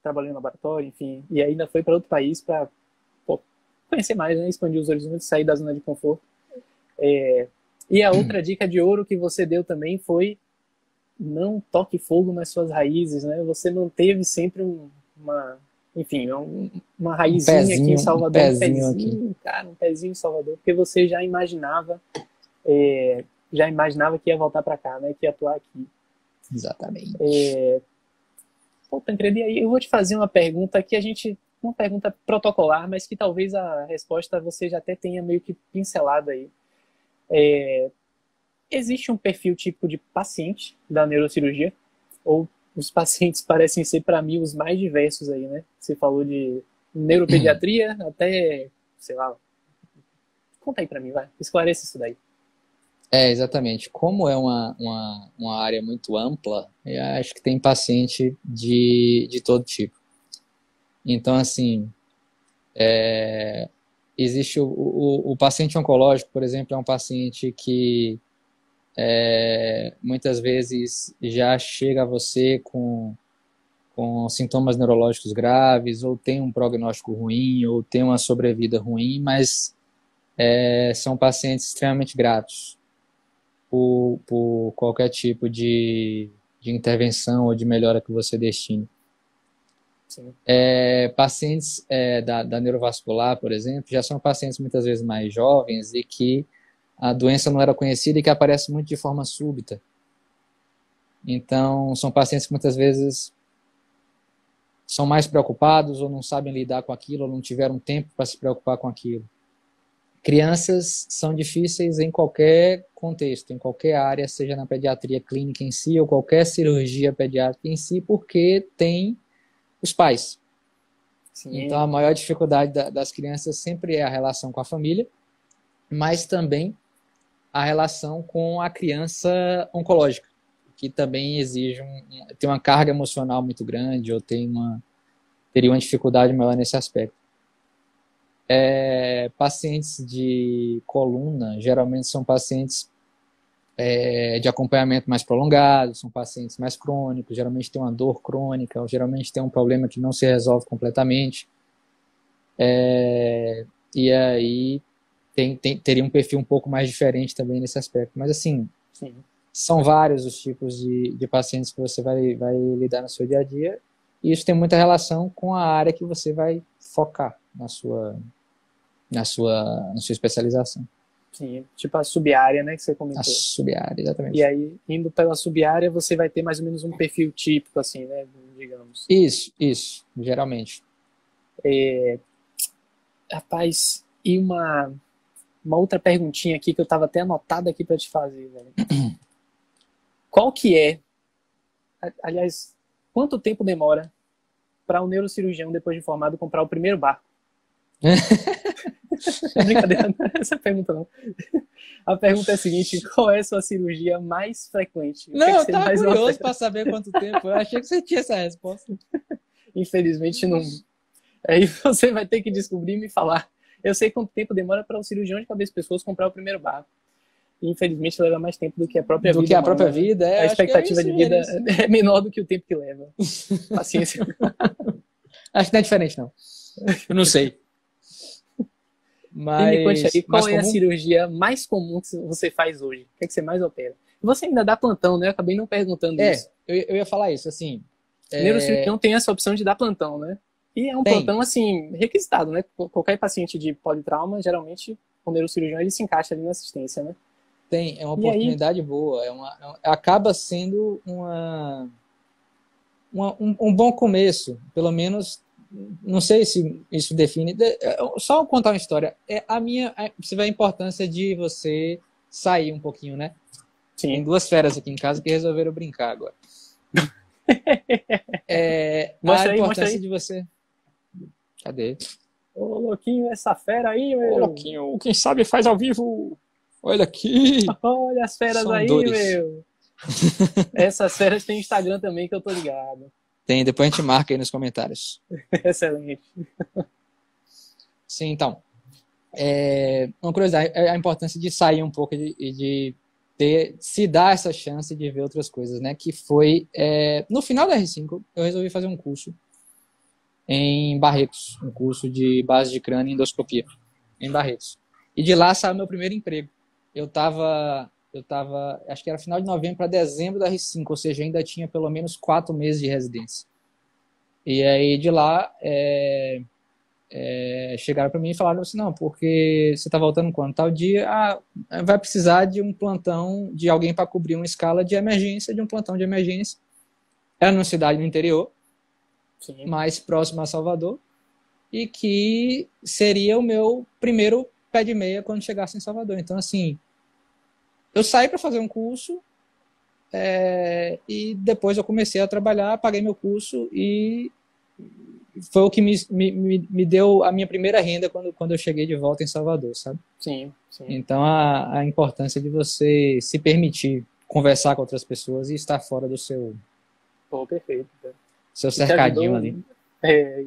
trabalhando no laboratório, enfim, e ainda foi para outro país para conhecer mais, né, expandir os horizontes, sair da zona de conforto. E a outra dica de ouro que você deu também foi não toque fogo nas suas raízes, né? Você manteve sempre uma raizinha aqui em Salvador, um pezinho aqui. Cara, um pezinho em Salvador, porque você já imaginava que ia voltar para cá, né? Que ia atuar aqui. Exatamente. Tancredo, e aí eu vou te fazer uma pergunta uma pergunta protocolar, mas que talvez a resposta você já até tenha meio que pincelado aí. Existe um perfil típico de paciente da neurocirurgia? Ou os pacientes parecem ser, para mim, os mais diversos aí, né? Você falou de neuropediatria até, sei lá. Conta aí para mim, vai. Esclarece isso daí. Exatamente. Como é uma área muito ampla, eu acho que tem paciente de todo tipo. Então, assim, existe o paciente oncológico, por exemplo, é um paciente que muitas vezes já chega a você com sintomas neurológicos graves, ou tem um prognóstico ruim, ou tem uma sobrevida ruim, mas são pacientes extremamente gratos por qualquer tipo de intervenção ou de melhora que você destine. Pacientes da neurovascular, por exemplo, já são pacientes muitas vezes mais jovens e que a doença não era conhecida e que aparece muito de forma súbita. Então, são pacientes que muitas vezes são mais preocupados ou não sabem lidar com aquilo, ou não tiveram tempo para se preocupar com aquilo. Crianças são difíceis em qualquer contexto, em qualquer área, seja na pediatria clínica em si ou qualquer cirurgia pediátrica em si, porque tem os pais. Sim. Então, a maior dificuldade das crianças sempre é a relação com a família, mas também a relação com a criança oncológica, que também exige tem uma carga emocional muito grande ou teria uma dificuldade maior nesse aspecto. Pacientes de coluna, geralmente são pacientes de acompanhamento mais prolongado, são pacientes mais crônicos, geralmente tem uma dor crônica, ou geralmente tem um problema que não se resolve completamente. E aí teria um perfil um pouco mais diferente também nesse aspecto. Mas assim, Sim. são vários os tipos de pacientes que você vai lidar no seu dia a dia, e isso tem muita relação com a área que você vai focar na sua especialização. Sim, tipo a sub-área, né, que você A comentou. sub-área, E exatamente. aí, indo pela sub-área, você vai ter mais ou menos um perfil típico, assim, né, digamos. Isso, geralmente. Rapaz, e uma outra perguntinha aqui que eu estava até anotado aqui para te fazer, velho. Qual que é, aliás, quanto tempo demora para um neurocirurgião, depois de formado, comprar o primeiro barco? Brincadeira, não é essa pergunta não. A pergunta é a seguinte: qual é a sua cirurgia mais frequente? Não, eu você tava mais curioso para saber quanto tempo. Eu achei que você tinha essa resposta. Infelizmente não. Aí você vai ter que descobrir e me falar. Eu sei quanto tempo demora para um cirurgião de cabeça e pescoço comprar o primeiro barco. E, infelizmente leva mais tempo do que a própria Do vida que a humana, própria né? vida, A acho que é expectativa isso de vida mesmo. é menor do que o tempo que leva. Paciência. Acho que não é diferente, não. Eu não sei. E me conte Mas aí, qual mais é a comum? cirurgia mais comum que você faz hoje? O que é que você mais opera? Você ainda dá plantão, né? Eu acabei não perguntando isso. Eu ia falar isso, assim. Neurocirurgião tem essa opção de dar plantão, né? E é um Tem, plantão, assim, requisitado, né? Qualquer paciente de politrauma, geralmente, o neurocirurgião, ele se encaixa ali na assistência, né? tem, é uma E aí, oportunidade boa. Acaba sendo um bom começo, pelo menos. Não sei se isso define. Só contar uma história. Você vê a importância de você sair um pouquinho, né? Tem sim. 2 feras aqui em casa que resolveram brincar agora. A Mostra importância aí. de você. Cadê? Ô, louquinho, essa fera aí, Ô, meu. Louquinho, quem sabe faz ao vivo. Olha aqui. Olha as feras São aí, dores. meu. Essas feras tem Instagram também, que eu tô ligado. Tem, depois a gente marca aí nos comentários. Excelente. Sim, então. Uma curiosidade, a importância de sair um pouco e de se dar essa chance de ver outras coisas, né? Que foi, no final da R5, eu resolvi fazer um curso em Barretos, um curso de base de crânio e endoscopia, em Barretos. E de lá saiu meu primeiro emprego. Acho que era final de novembro para dezembro da R5, ou seja, ainda tinha pelo menos 4 meses de residência. E aí de lá chegaram para mim e falaram assim, não, porque você está voltando quando? Tal dia, vai precisar de um plantão, de alguém para cobrir uma escala de emergência, de um plantão de emergência. Era numa cidade no interior, Sim. mais próximo a Salvador, e que seria o meu primeiro pé de meia quando chegasse em Salvador. Então, assim, eu saí para fazer um curso, e depois eu comecei a trabalhar, paguei meu curso e foi o que me deu a minha primeira renda quando eu cheguei de volta em Salvador, sabe? Sim, sim. Então, a importância de você se permitir conversar com outras pessoas e estar fora do Pô, perfeito. seu E te cercadinho ajudou, ali.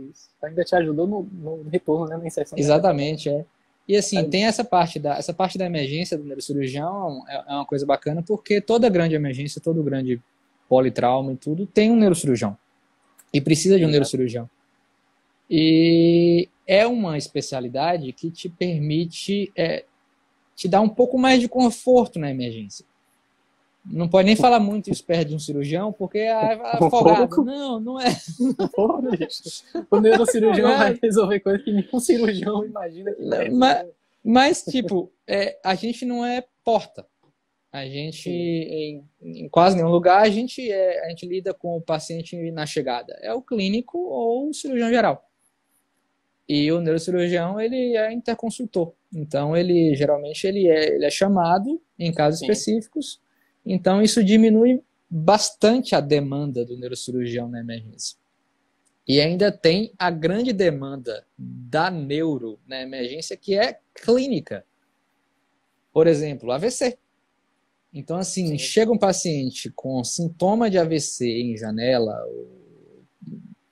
isso. Ainda te ajudou no retorno, né? Na inserção da reta final. Exatamente. E assim, tem essa parte da emergência do neurocirurgião é uma coisa bacana, porque toda grande emergência, todo grande politrauma e tudo, tem um neurocirurgião. E precisa de um Exato. neurocirurgião. E é uma especialidade que te permite te dar um pouco mais de conforto na emergência. Não pode nem falar muito isso perto de um cirurgião, porque é Um afogado. pouco, Não é. um pouco, bicho. O neurocirurgião vai Afogado. resolver coisa que nenhum cirurgião imagina que vai resolver. Mas tipo, a gente não é porta. A gente, Sim, em quase nenhum lugar, a gente lida com o paciente na chegada. É o clínico ou o cirurgião geral. E o neurocirurgião, ele é interconsultor. Então, geralmente ele é chamado em casos sim, específicos. Então, isso diminui bastante a demanda do neurocirurgião na emergência. E ainda tem a grande demanda da neuro na emergência, que é clínica. Por exemplo, AVC. Então, assim, sim. chega um paciente com sintoma de AVC em janela,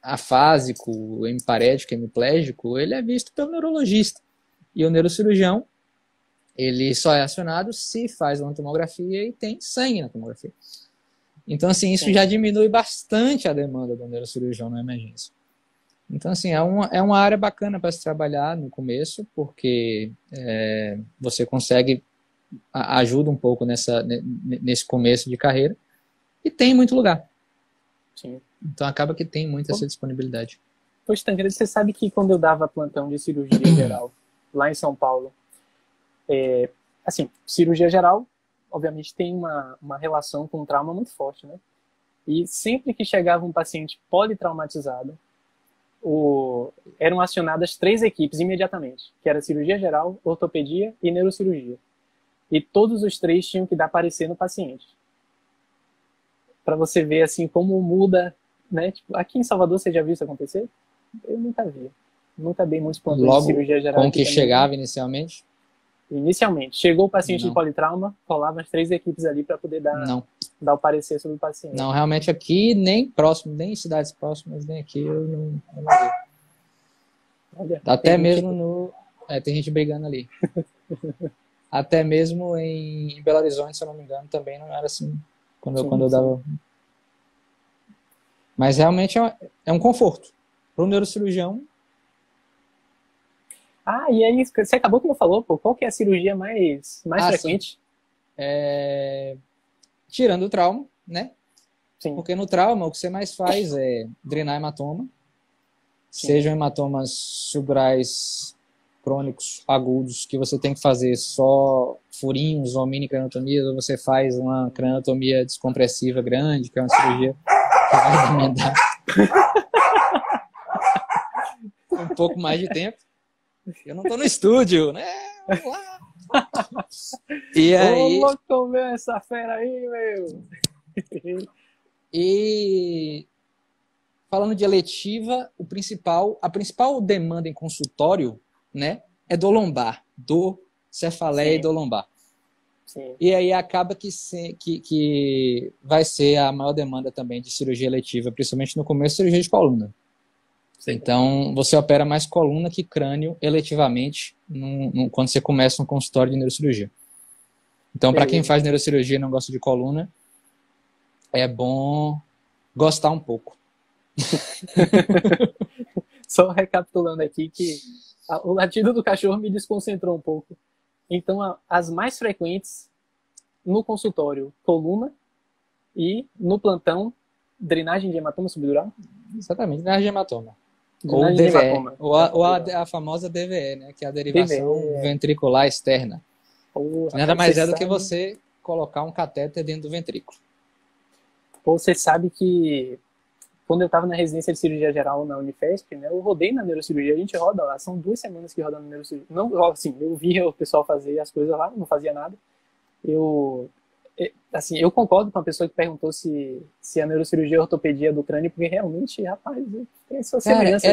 afásico, hemiparético, hemiplégico, ele é visto pelo neurologista. E o neurocirurgião, ele só é acionado se faz uma tomografia e tem sangue na tomografia. Então, assim, isso já diminui bastante a demanda do neurocirurgião na emergência. Então, assim, é uma área bacana para se trabalhar no começo, porque você consegue, ajuda um pouco nesse começo de carreira, e tem muito lugar. Sim. Então, acaba que tem muita essa disponibilidade. Pois, Tancredo, você sabe que quando eu dava plantão de cirurgia geral, lá em São Paulo, assim, cirurgia geral, obviamente, tem uma relação com trauma muito forte, né? E sempre que chegava um paciente politraumatizado, eram acionadas 3 equipes imediatamente, que era cirurgia geral, ortopedia e neurocirurgia. E todos os 3 tinham que dar parecer no paciente. Para você ver, assim, como muda, né? Tipo, aqui em Salvador, você já viu isso acontecer? Eu nunca vi. Nunca dei muitos plantões de cirurgia geral. Com que também, chegava inicialmente? Inicialmente. Chegou o paciente de politrauma, rolavam as 3 equipes ali para poder dar o parecer sobre o paciente. Não, realmente aqui, nem próximo, nem em cidades próximas, nem aqui, eu não vi. Olha, até mesmo no... tem gente brigando ali. Até mesmo em Belo Horizonte, se eu não me engano, também não era assim, quando eu dava... Mas realmente é um conforto. Para o neurocirurgião... E aí, você acabou que não falou, pô, qual que é a cirurgia mais frequente? Tirando o trauma, né? Sim. Porque no trauma, o que você mais faz é drenar hematoma, sejam hematomas suburais crônicos, agudos, que você tem que fazer só furinhos ou mini craniotomias, ou você faz uma craniotomia descompressiva grande, que é uma cirurgia que vai demandar um pouco mais de tempo. Eu não tô no estúdio, né? Vamos lá. E aí... Vamos comer essa fera aí, meu! E falando de eletiva, a principal demanda em consultório, né, é do lombar, do cefaleia e do lombar. Sim. E aí acaba que vai ser a maior demanda também de cirurgia eletiva, principalmente no começo, cirurgia de coluna. Sim. Então, você opera mais coluna que crânio eletivamente quando você começa um consultório de neurocirurgia. Então, para quem faz neurocirurgia e não gosta de coluna, é bom gostar um pouco. Só recapitulando aqui que o latido do cachorro me desconcentrou um pouco. Então, as mais frequentes no consultório, coluna, e no plantão, drenagem de hematoma subdural? Exatamente, drenagem de hematoma. Drenagem ou DVE, de hematoma. ou a famosa DVE, né, que é a derivação ventricular externa. Que nada mais é do que você colocar um catéter dentro do ventrículo. Você sabe que quando eu estava na residência de cirurgia geral na Unifesp, né, eu rodei na neurocirurgia, a gente roda lá, são 2 semanas que roda na neurocirurgia. Não, assim, eu via o pessoal fazer as coisas lá, não fazia nada. Eu concordo com a pessoa que perguntou se a neurocirurgia é ortopedia do crânio, porque realmente, rapaz, tem sua semelhança.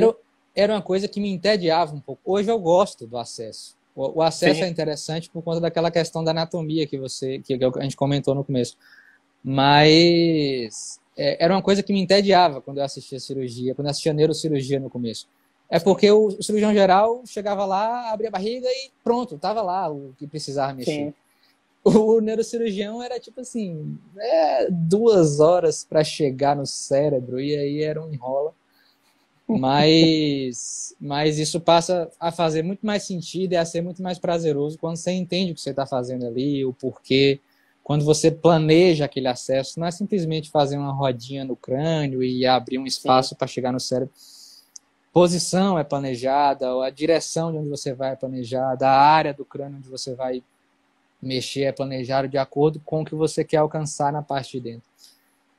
Era uma coisa que me entediava um pouco. Hoje eu gosto do acesso. O acesso é interessante por conta daquela questão da anatomia que a gente comentou no começo. Mas era uma coisa que me entediava quando eu assistia cirurgia, quando eu assistia neurocirurgia no começo. É porque o cirurgião geral chegava lá, abria a barriga e pronto, estava lá o que precisava mexer. Sim. O neurocirurgião era tipo assim, 2 horas para chegar no cérebro, e aí era um enrola. Mas isso passa a fazer muito mais sentido e a ser muito mais prazeroso quando você entende o que você está fazendo ali, o porquê. Quando você planeja aquele acesso, não é simplesmente fazer uma rodinha no crânio e abrir um espaço para chegar no cérebro. Posição é planejada, a direção de onde você vai é planejada, a área do crânio onde você vai mexer é planejado de acordo com o que você quer alcançar na parte de dentro.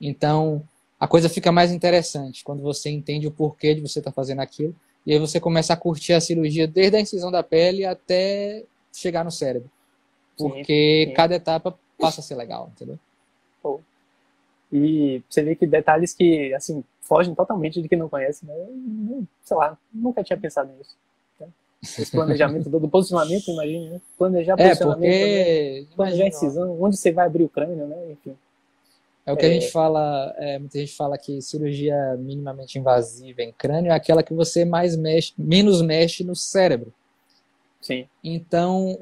Então, a coisa fica mais interessante quando você entende o porquê de você estar fazendo aquilo, e aí você começa a curtir a cirurgia desde a incisão da pele até chegar no cérebro. Porque cada etapa passa a ser legal, entendeu? E você vê que detalhes que, assim, fogem totalmente de quem não conhece, né? Eu, sei lá, nunca tinha pensado nisso. Esse planejamento do posicionamento, imagina, né? Planejar posicionamento, porque, planejar incisão, onde você vai abrir o crânio, né? Enfim. É o que a gente fala, muita gente fala que cirurgia minimamente invasiva em crânio é aquela que você menos mexe no cérebro. Sim. Então,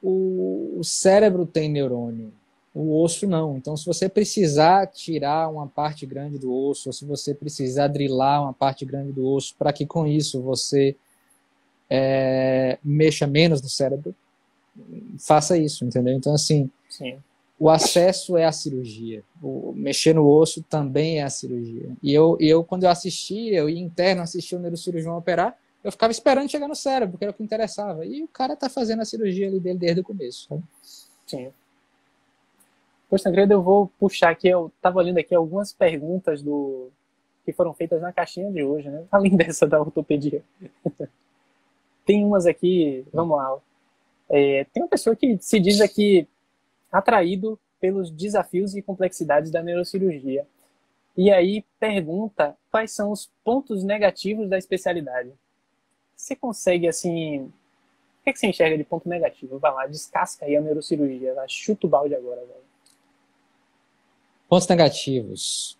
o cérebro tem neurônio, o osso não. Então, se você precisar tirar uma parte grande do osso, ou se você precisar drilar uma parte grande do osso, para que com isso você mexa menos no cérebro, faça isso, entendeu? Então, assim, Sim. o acesso é a cirurgia. O mexer no osso também é a cirurgia. E eu quando eu assistia, eu ia interno assistir o neurocirurgião operar, eu ficava esperando chegar no cérebro, porque era o que interessava. E o cara tá fazendo a cirurgia ali dele desde o começo. Sabe? Sim. Poxa, Tancredo, eu vou puxar aqui, eu estava olhando aqui algumas perguntas que foram feitas na caixinha de hoje, né? Além dessa da ortopedia. Tem umas aqui, vamos lá. Tem uma pessoa que se diz aqui atraído pelos desafios e complexidades da neurocirurgia. E aí pergunta quais são os pontos negativos da especialidade. Você consegue, assim... O que você enxerga de ponto negativo? Vai lá, descasca aí a neurocirurgia. Vai, chuta o balde agora, velho. Pontos negativos.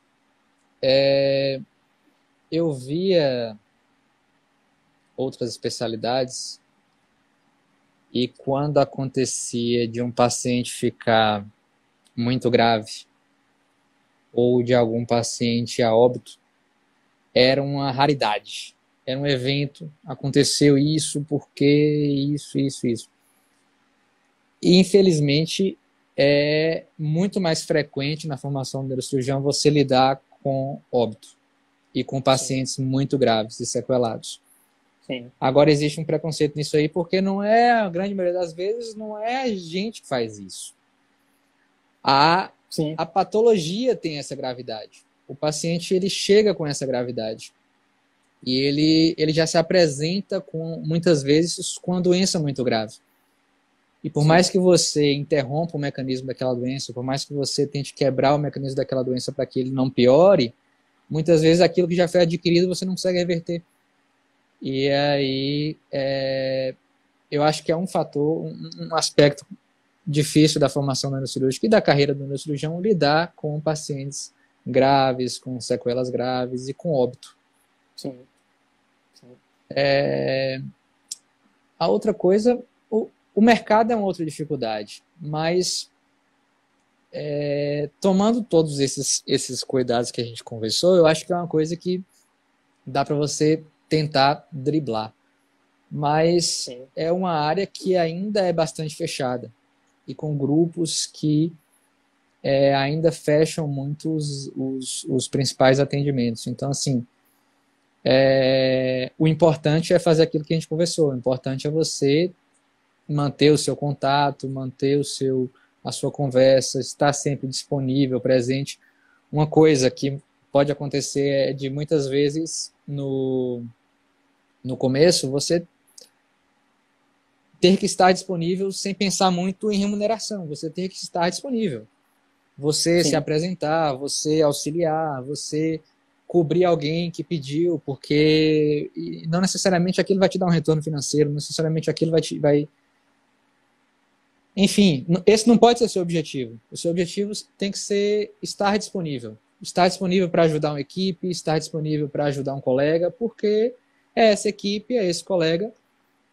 Eu via outras especialidades e quando acontecia de um paciente ficar muito grave ou de algum paciente a óbito, era uma raridade. Era um evento, aconteceu isso, porque isso. E, infelizmente, é muito mais frequente na formação do neurocirurgião você lidar com óbito e com pacientes muito graves e sequelados. Sim. Agora, existe um preconceito nisso aí, porque não é, a grande maioria das vezes, não é a gente que faz isso. A patologia tem essa gravidade. O paciente, ele chega com essa gravidade. E ele já se apresenta, muitas vezes, com uma doença muito grave. E por mais que você interrompa o mecanismo daquela doença, por mais que você tente quebrar o mecanismo daquela doença para que ele não piore, muitas vezes aquilo que já foi adquirido você não consegue reverter. E aí, eu acho que é um fator, um aspecto difícil da formação neurocirúrgica e da carreira do neurocirurgião lidar com pacientes graves, com sequelas graves e com óbito. Sim. A outra coisa, o mercado é uma outra dificuldade, mas tomando todos esses cuidados que a gente conversou, eu acho que é uma coisa que dá para você tentar driblar. Mas é uma área que ainda é bastante fechada e com grupos que ainda fecham muito os principais atendimentos. Então, assim, o importante é fazer aquilo que a gente conversou. O importante é você manter o seu contato, manter a sua conversa, estar sempre disponível, presente. Uma coisa que pode acontecer é de muitas vezes no começo você ter que estar disponível sem pensar muito em remuneração. Você ter que estar disponível. Você se apresentar, você auxiliar, você cobrir alguém que pediu, porque não necessariamente aquilo vai te dar um retorno financeiro, não necessariamente aquilo vai... Enfim, esse não pode ser seu objetivo. O seu objetivo tem que ser estar disponível. Estar disponível para ajudar uma equipe, estar disponível para ajudar um colega, porque é essa equipe, é esse colega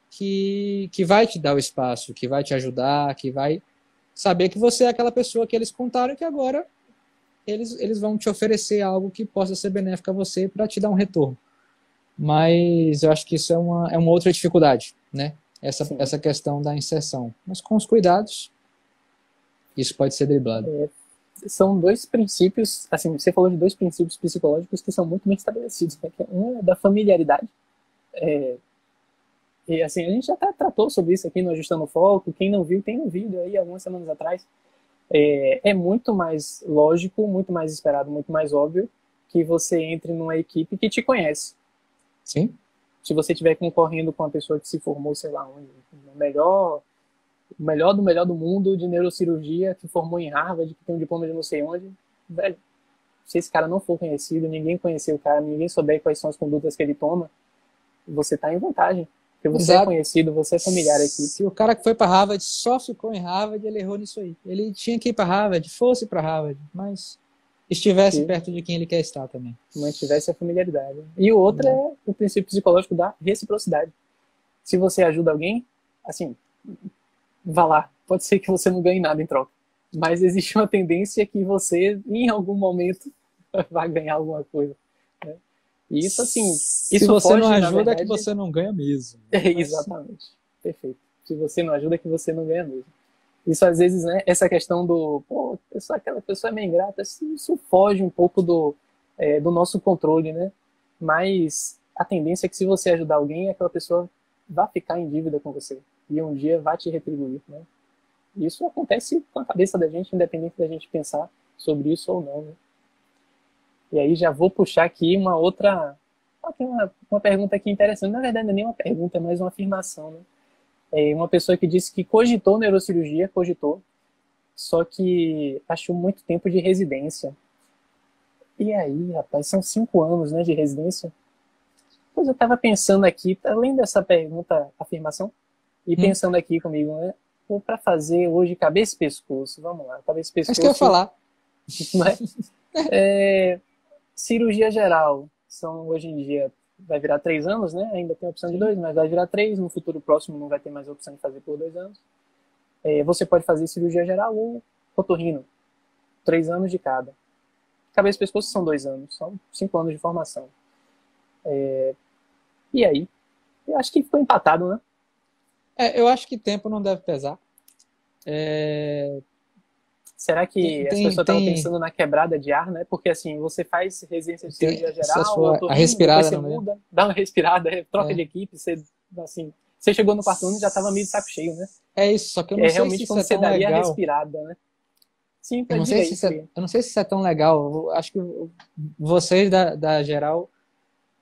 que vai te dar o espaço, que vai te ajudar, que vai saber que você é aquela pessoa que eles contaram que agora eles vão te oferecer algo que possa ser benéfico a você para te dar um retorno. Mas eu acho que isso é uma outra dificuldade, né? Essa questão da inserção. Mas com os cuidados, isso pode ser driblado. São dois princípios, assim, você falou de dois princípios psicológicos que são muito bem estabelecidos. Né? Um é da familiaridade. E assim, a gente já até tratou sobre isso aqui no Ajustando o Foco. Quem não viu, tem um vídeo aí algumas semanas atrás. É muito mais lógico, muito mais esperado, muito mais óbvio que você entre numa equipe que te conhece. Sim. Se você estiver concorrendo com uma pessoa que se formou, sei lá onde, o melhor do mundo de neurocirurgia, que formou em Harvard, que tem um diploma de não sei onde, velho, se esse cara não for conhecido, ninguém conhecer o cara, ninguém souber quais são as condutas que ele toma, você está em vantagem. Porque você é conhecido, você é familiar aqui. Se o cara que foi para Harvard só ficou em Harvard, ele errou nisso aí. Ele tinha que ir para Harvard, fosse para Harvard, mas estivesse que perto de quem ele quer estar também. mantivesse a familiaridade. E o outro é o princípio psicológico da reciprocidade. Se você ajuda alguém, assim, vá lá. Pode ser que você não ganhe nada em troca. Mas existe uma tendência que você, em algum momento, vai ganhar alguma coisa. Né? E isso, assim, Se isso você não foge, na ajuda, é que verdade... você não ganha mesmo. Exatamente. Perfeito. Se você não ajuda, é que você não ganha mesmo. Isso, às vezes, né, essa questão do, pô, aquela pessoa é meio ingrata, isso foge um pouco do nosso controle, né? Mas a tendência é que se você ajudar alguém, aquela pessoa vai ficar em dívida com você. E um dia vai te retribuir, né? E isso acontece com a cabeça da gente, independente da gente pensar sobre isso ou não, né? E aí já vou puxar aqui uma outra... Tem uma pergunta aqui interessante. Na verdade, não é nem uma pergunta, é mais uma afirmação, né? É uma pessoa que disse que cogitou neurocirurgia, cogitou, só que achou muito tempo de residência. E aí, rapaz, são 5 anos, né, de residência. Pois eu estava pensando aqui, além dessa pergunta, afirmação, e pensando aqui comigo, né, para fazer hoje cabeça e pescoço, vamos lá, cabeça e É isso que eu ia pescoço, falar. né? Cirurgia geral, são hoje em dia, vai virar 3 anos, né, ainda tem a opção de 2, mas vai virar 3, no futuro próximo não vai ter mais a opção de fazer por 2 anos. Você pode fazer cirurgia geral ou otorrino, 3 anos de cada. Cabeça e pescoço são 2 anos, são 5 anos de formação. E aí? Eu acho que ficou empatado, né? Eu acho que tempo não deve pesar. Será que as pessoas estavam Tem pensando na quebrada de ar, né? Porque assim, você faz residência de cirurgia essa geral, sua, a otorrino, depois respirada você no meio. muda, dá uma respirada, troca É. de equipe, você chegou no quarto ano e já estava meio de saco cheio, né? É isso, só que eu não sei se Realmente isso quando é você tão daria a legal. respirada, né? Sim, Eu não diga sei aí, se isso diga é, aí. eu não sei se isso é tão legal. Eu acho que vocês da geral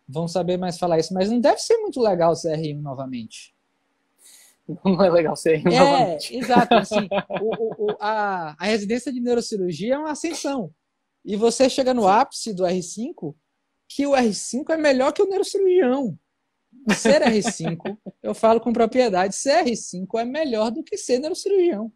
vão saber mais falar isso, mas não deve ser muito legal o CRM novamente. Não é legal você ir novamente. Exato. Assim, a residência de neurocirurgia é uma ascensão. E você chega no ápice do R5, que o R5 é melhor que o neurocirurgião. Ser R5, eu falo com propriedade, ser R5 é melhor do que ser neurocirurgião.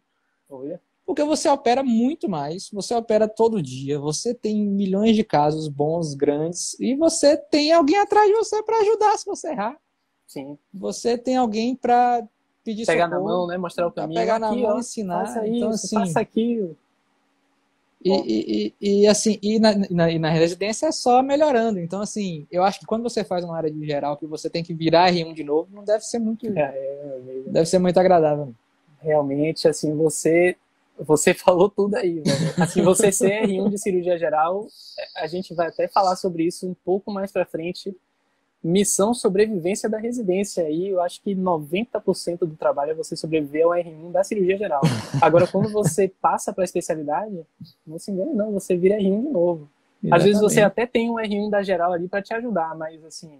Olha. Porque você opera muito mais, você opera todo dia, você tem milhões de casos bons, grandes, e você tem alguém atrás de você para ajudar se você errar. Sim. Você tem alguém para pedir Pegar na socorro, mão, né? Mostrar o para caminho. pegar na Aqui, mão e ó. Faça ensinar. Então, isso, faça assim, aquilo. na residência é só melhorando. Então, assim, eu acho que quando você faz uma área de geral que você tem que virar R1 de novo, não deve ser muito, deve ser muito agradável. Realmente, assim, você falou tudo aí, velho. Assim, você ser R1 de cirurgia geral, a gente vai até falar sobre isso um pouco mais pra frente. Missão sobrevivência da residência. Aí eu acho que 90% do trabalho é você sobreviver ao R1 da cirurgia geral. Agora, quando você passa para a especialidade, não se engane, não, você vira R1 de novo. Exatamente. Às vezes você até tem um R1 da geral ali para te ajudar, mas assim,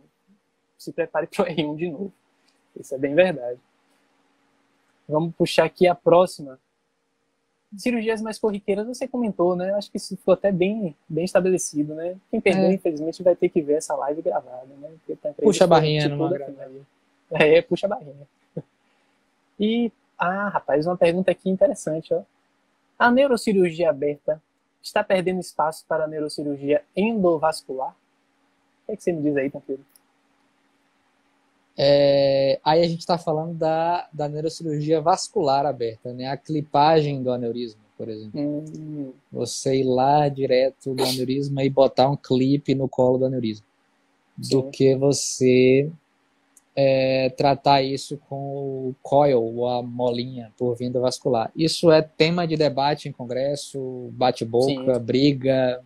se prepare para o R1 de novo. Isso é bem verdade. Vamos puxar aqui a próxima. Cirurgias mais corriqueiras, você comentou, né? Acho que isso ficou até bem estabelecido, né? Quem perdeu, infelizmente, vai ter que ver essa live gravada, né? Puxa a barrinha numa gravação. Puxa a barrinha. E, rapaz, uma pergunta aqui interessante, ó. A neurocirurgia aberta está perdendo espaço para a neurocirurgia endovascular? O que você me diz aí, tranquilo? Aí a gente está falando da neurocirurgia vascular aberta, né? A clipagem do aneurisma, por exemplo. Você ir lá direto do aneurisma e botar um clipe no colo do aneurisma. Sim. Do que você tratar isso com o coil, ou a molinha por vinda vascular. Isso é tema de debate em congresso, bate-boca, briga,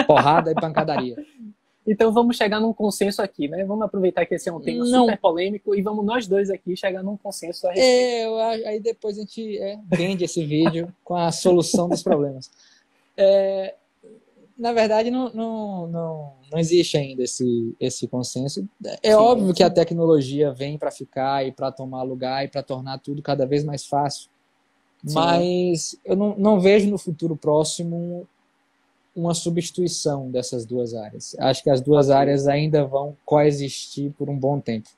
porrada e pancadaria. Então vamos chegar num consenso aqui, né? Vamos aproveitar que esse é um tema super polêmico e vamos nós dois aqui chegar num consenso a respeito. Aí depois a gente vende esse vídeo com a solução dos problemas. Na verdade, não existe ainda esse consenso. Óbvio que a tecnologia vem para ficar e para tomar lugar e para tornar tudo cada vez mais fácil. Sim. Mas eu não vejo no futuro próximo uma substituição dessas duas áreas. Acho que as duas áreas ainda vão coexistir por um bom tempo.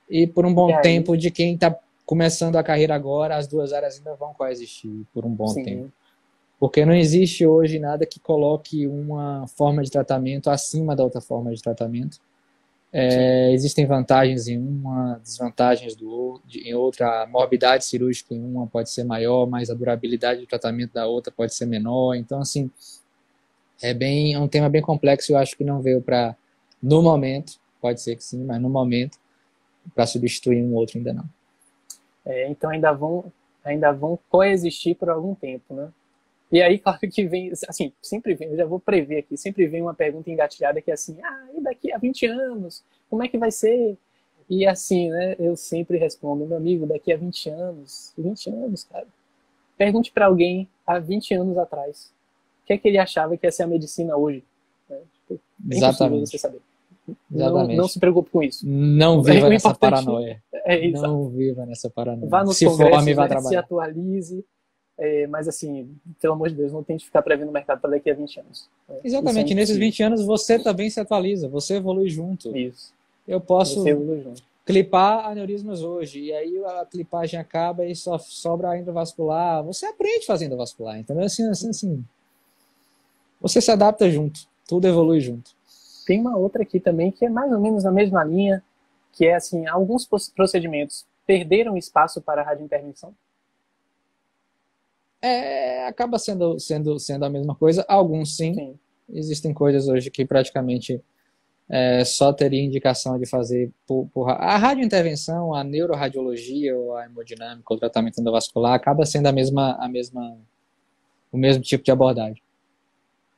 E por um bom tempo de quem está começando a carreira agora, as duas áreas ainda vão coexistir por um bom tempo. Porque não existe hoje nada que coloque uma forma de tratamento acima da outra forma de tratamento. Existem vantagens em uma, desvantagens em outra. A morbidade cirúrgica em uma pode ser maior, mas a durabilidade do tratamento da outra pode ser menor. Então, assim, é um tema bem complexo. Eu acho que não veio para, no momento, pode ser que sim, mas no momento, para substituir um outro ainda não. Então ainda vão coexistir por algum tempo, né? E aí, claro que vem, assim, sempre vem, eu já vou prever aqui, sempre vem uma pergunta engatilhada que é assim, e daqui a 20 anos, como é que vai ser? E assim, né, eu sempre respondo, meu amigo, daqui a 20 anos, cara. Pergunte para alguém há 20 anos atrás, o que é que ele achava que ia ser a medicina hoje? Né? Tipo, é impossível você Exatamente. saber. Não Exatamente. se preocupe com isso. Não viva O nessa importante paranoia. é isso. Não viva nessa paranoia. Vá nos Se forme e congressos, vá né, se trabalhar. atualize, mas assim, pelo amor de Deus, não tente ficar prevendo o mercado para daqui a 20 anos. Né? Isso é Exatamente. Nesses impossível. 20 anos você também se atualiza, você evolui junto. Isso. Eu Você posso evolui junto. clipar aneurismas hoje, e aí a clipagem acaba e só sobra a endovascular. Você aprende fazendo endovascular, entendeu? Assim, você se adapta junto, tudo evolui junto. Tem uma outra aqui também que é mais ou menos na mesma linha, que é assim, alguns procedimentos perderam espaço para a radiointervenção? Acaba sendo a mesma coisa. Alguns sim. Sim. Existem coisas hoje que praticamente só teria indicação de fazer a radiointervenção, a neuroradiologia ou a hemodinâmica, o tratamento endovascular, acaba sendo o mesmo tipo de abordagem.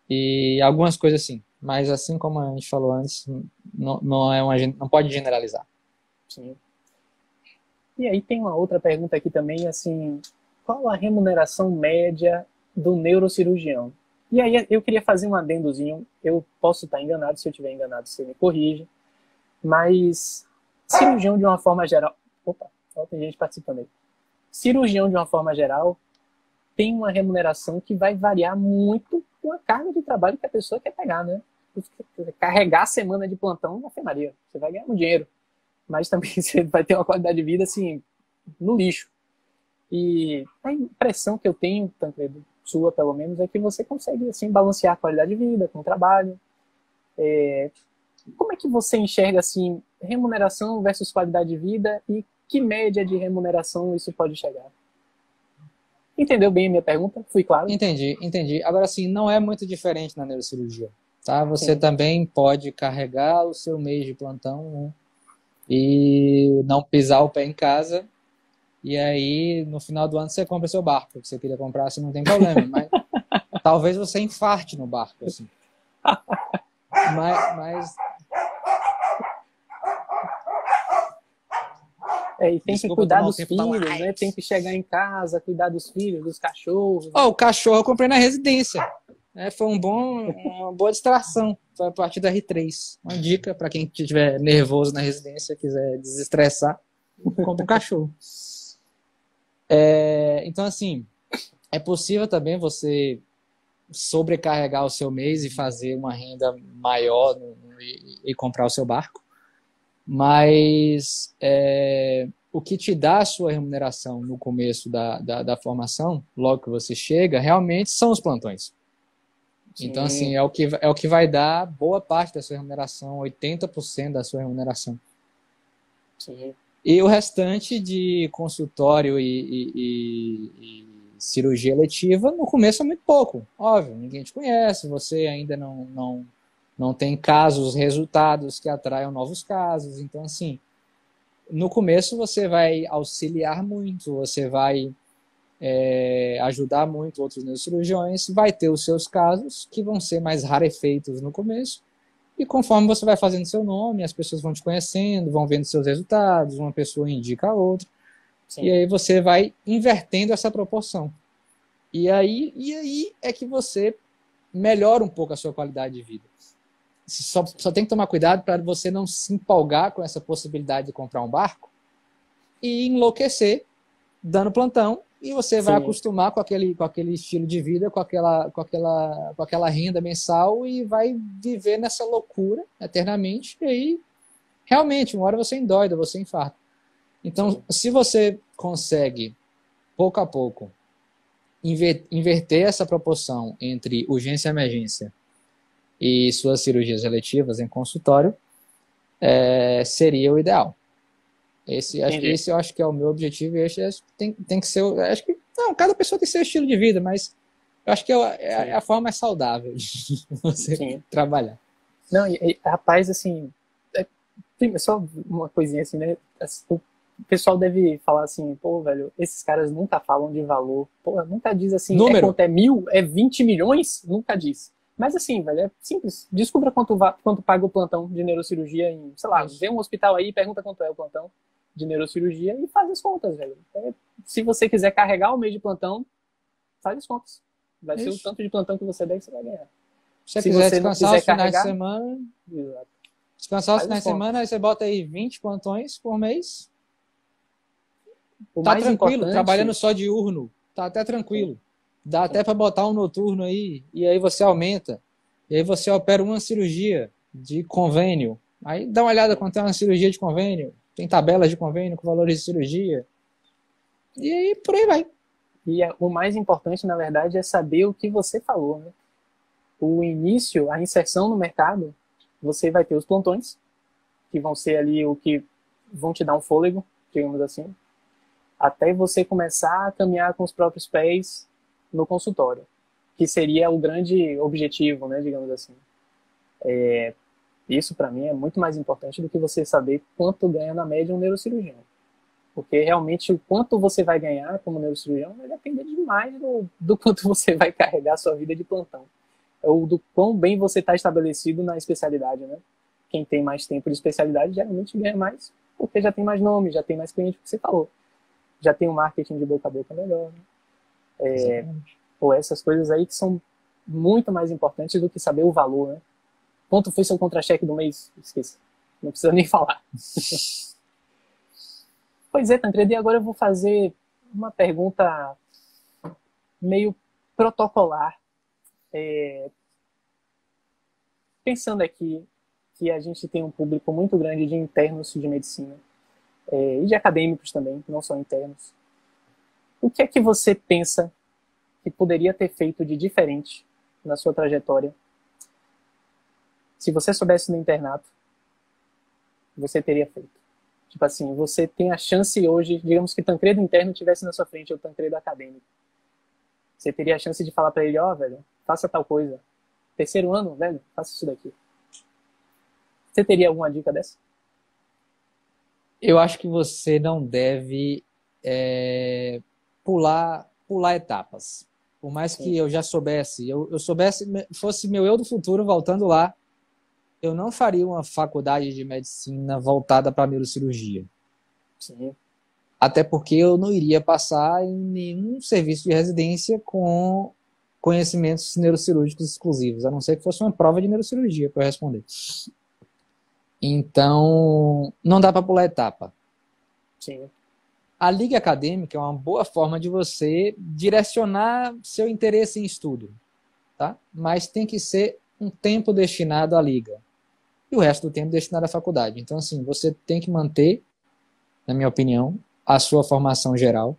E algumas coisas sim, mas assim como a gente falou antes, não pode generalizar. Sim. E aí tem uma outra pergunta aqui também, assim, qual a remuneração média do neurocirurgião? E aí eu queria fazer um adendozinho, eu posso estar enganado, se eu estiver enganado você me corrige, mas cirurgião de uma forma geral... Opa, tem gente participando aí. Cirurgião de uma forma geral tem uma remuneração que vai variar muito com a carga de trabalho que a pessoa quer pegar, né? Carregar a semana de plantão na Maria, você vai ganhar um dinheiro, mas também você vai ter uma qualidade de vida assim no lixo. E a impressão que eu tenho, Tancredo, sua pelo menos, é que você consegue assim balancear a qualidade de vida com o trabalho. Como é que você enxerga assim remuneração versus qualidade de vida e que média de remuneração isso pode chegar? Entendeu bem a minha pergunta? Fui claro? Entendi. Agora, sim, não é muito diferente na neurocirurgia. Tá? Você Sim. também pode carregar o seu mês de plantão, né? E não pisar o pé em casa. E aí, no final do ano, você compra seu barco. Que você queria comprar, assim, não tem problema. Mas talvez você infarte no barco, assim. Mas E tem que cuidar dos filhos, né? né? Tem que chegar em casa, cuidar dos filhos, dos cachorros. Né? O cachorro eu comprei na residência. Foi uma boa distração. Foi a partir da R3. Uma dica para quem estiver nervoso na residência, quiser desestressar, compra um cachorro. Então, assim, é possível também você sobrecarregar o seu mês e fazer uma renda maior e comprar o seu barco. Mas o que te dá a sua remuneração no começo da formação, logo que você chega, realmente são os plantões. Sim. Então, assim, é o que vai dar boa parte da sua remuneração, 80% da sua remuneração. Sim. E o restante de consultório e cirurgia letiva, no começo é muito pouco. Óbvio, ninguém te conhece, você ainda não tem casos, resultados que atraiam novos casos. Então, assim, no começo você vai auxiliar muito, você vai ajudar muito outros neurocirurgiões, vai ter os seus casos que vão ser mais rarefeitos no começo, e conforme você vai fazendo seu nome, as pessoas vão te conhecendo, vão vendo seus resultados, uma pessoa indica a outra, Sim. E aí você vai invertendo essa proporção. E aí é que você melhora um pouco a sua qualidade de vida. Só tem que tomar cuidado para você não se empolgar com essa possibilidade de comprar um barco e enlouquecer dando plantão, e você vai acostumar com aquele estilo de vida, com aquela renda mensal, e vai viver nessa loucura eternamente, e aí realmente uma hora você endoida, você infarta. Então, se você consegue pouco a pouco inverter essa proporção entre urgência e emergência e suas cirurgias eletivas em consultório seria o ideal. Esse eu acho que é o meu objetivo e esse tem que ser. Acho que não, cada pessoa tem seu estilo de vida, mas eu acho que é a forma mais saudável de você trabalhar. Não, rapaz, assim, só uma coisinha assim, né? O pessoal deve falar assim, pô, velho, esses caras nunca falam de valor, pô, nunca diz assim, Número. quanto é 1.000, é 20 milhões? Nunca diz. Mas assim, velho, é simples. Descubra quanto paga o plantão de neurocirurgia em, sei lá, vê um hospital aí e pergunta quanto é o plantão de neurocirurgia e faz as contas, velho. Se você quiser carregar o mês de plantão, faz as contas. Vai ser o tanto de plantão que você der que você vai ganhar. Se você quiser descansar os finais carregar, de semana, exato. Descansar os finais de semana, aí você bota aí 20 plantões por mês. O tá mais tranquilo, importante... trabalhando só diurno, tá até tranquilo. Dá até para botar um noturno aí, e aí você aumenta. E aí você opera uma cirurgia de convênio. Aí dá uma olhada quanto é uma cirurgia de convênio. Tem tabelas de convênio com valores de cirurgia. E aí por aí vai. E o mais importante, na verdade, é saber o que você falou, né? O início, a inserção no mercado, você vai ter os plantões, que vão ser ali o que vão te dar um fôlego, digamos assim, até você começar a caminhar com os próprios pés no consultório, que seria o grande objetivo, né, digamos assim. Isso, para mim, é muito mais importante do que você saber quanto ganha na média um neurocirurgião. Porque realmente o quanto você vai ganhar como neurocirurgião vai depender demais do quanto você vai carregar a sua vida de plantão. Ou do quão bem você está estabelecido na especialidade, né? Quem tem mais tempo de especialidade geralmente ganha mais, porque já tem mais nome, já tem mais cliente, que você falou. Já tem um marketing de boca a boca melhor, né? Ou essas coisas aí que são muito mais importantes do que saber o valor, né? Quanto foi seu contra-cheque do mês? Esqueça. Não precisa nem falar. Pois é, Tancredo, e agora eu vou fazer uma pergunta meio protocolar. Pensando aqui que a gente tem um público muito grande de internos de medicina e de acadêmicos também, não só internos. O que é que você pensa que poderia ter feito de diferente na sua trajetória? Se você soubesse no internato, você teria feito. Tipo assim, você tem a chance hoje, digamos que Tancredo interno tivesse na sua frente, ou Tancredo acadêmico. Você teria a chance de falar para ele, velho, faça tal coisa. Terceiro ano, velho, faça isso daqui. Você teria alguma dica dessa? Eu acho que você não deve pular etapas. Por mais que eu já soubesse, eu soubesse, fosse meu eu do futuro voltando lá, eu não faria uma faculdade de medicina voltada para neurocirurgia. Sim. Até porque eu não iria passar em nenhum serviço de residência com conhecimentos neurocirúrgicos exclusivos, a não ser que fosse uma prova de neurocirurgia para eu responder. Então, não dá para pular etapa. Sim. A liga acadêmica é uma boa forma de você direcionar seu interesse em estudo, tá? Mas tem que ser um tempo destinado à liga e o resto do tempo destinado à faculdade. Então, assim, você tem que manter, na minha opinião, a sua formação geral.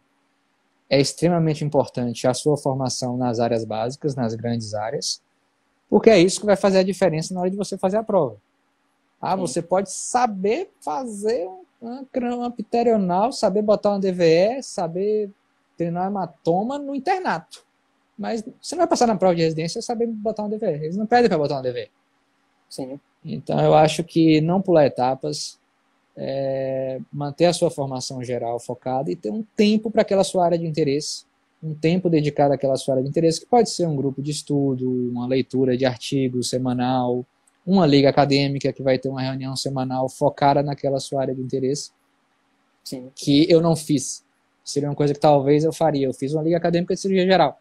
É extremamente importante a sua formação nas áreas básicas, nas grandes áreas, porque é isso que vai fazer a diferença na hora de você fazer a prova. Você pode saber fazer uma piterional, saber botar uma DVE, saber treinar hematoma no internato. Mas você não vai passar na prova de residência saber botar uma DVE. Eles não pedem para botar uma DVE. Sim. Então, eu acho que não pular etapas, manter a sua formação geral focada e ter um tempo para aquela sua área de interesse, um tempo dedicado àquela sua área de interesse, que pode ser um grupo de estudo, uma leitura de artigo semanal, uma liga acadêmica que vai ter uma reunião semanal focada naquela sua área de interesse. Sim. Que eu não fiz. Seria uma coisa que talvez eu faria. Eu fiz uma liga acadêmica de cirurgia geral.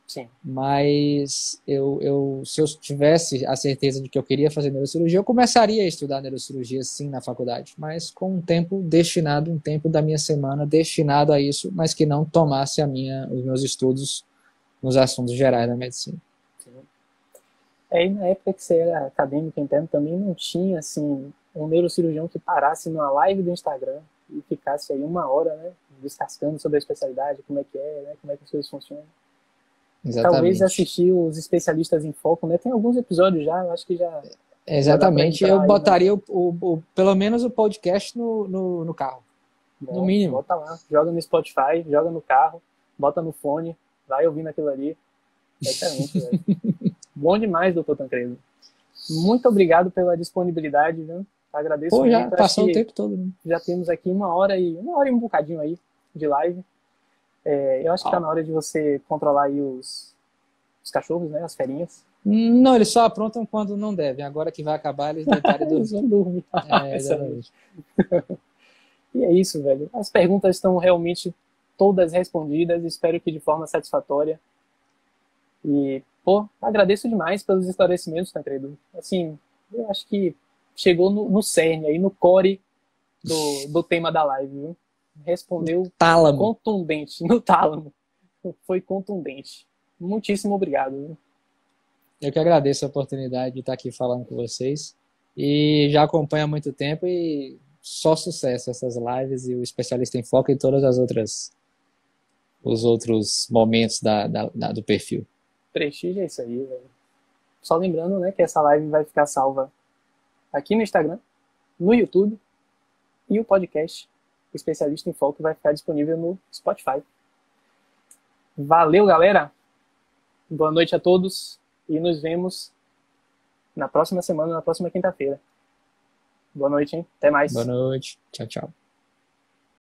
Sim. Mas se eu tivesse a certeza de que eu queria fazer neurocirurgia, eu começaria a estudar neurocirurgia sim na faculdade, mas com um tempo destinado, um tempo da minha semana destinado a isso, mas que não tomasse os meus estudos nos assuntos gerais da medicina. E na época que você era acadêmico interno também não tinha assim um neurocirurgião que parasse numa live do Instagram e ficasse aí 1 hora, né, descascando sobre a especialidade, como é que é, né? Como é que as coisas funcionam. Exatamente. Talvez assistir os especialistas em foco, né? Tem alguns episódios já, eu acho que já... Exatamente, eu botaria pelo menos o podcast no carro. Bom, no mínimo. Bota lá, joga no Spotify, joga no carro, bota no fone, vai ouvindo aquilo ali. É excelente, velho. Bom demais, doutor Tancredo. Muito obrigado pela disponibilidade, viu? Agradeço muito. Já passou o tempo todo, né? Já temos aqui uma hora e um bocadinho aí de live. Eu acho que tá na hora de você controlar aí os cachorros, né? As ferinhas. Não, eles só aprontam quando não devem. Agora que vai acabar, eles deitarem Eles vão dormir. Exatamente. E é isso, velho. As perguntas estão realmente todas respondidas. Espero que de forma satisfatória. E, agradeço demais pelos esclarecimentos, Tancredo. Assim, eu acho que chegou no cerne aí, no core do tema da live, viu? Respondeu tálamo. Contundente, no tálamo. Foi contundente. Muitíssimo obrigado, viu? Eu que agradeço a oportunidade de estar aqui falando com vocês. E já acompanho há muito tempo e só sucesso essas lives e o Especialista em Foco e todas as outras os outros momentos do perfil. Prestígio é isso aí, velho. Só lembrando, né, que essa live vai ficar salva aqui no Instagram, no YouTube e o podcast o Especialista em Foco vai ficar disponível no Spotify. Valeu, galera! Boa noite a todos e nos vemos na próxima semana, na próxima quinta-feira. Boa noite, hein? Até mais. Boa noite. Tchau, tchau.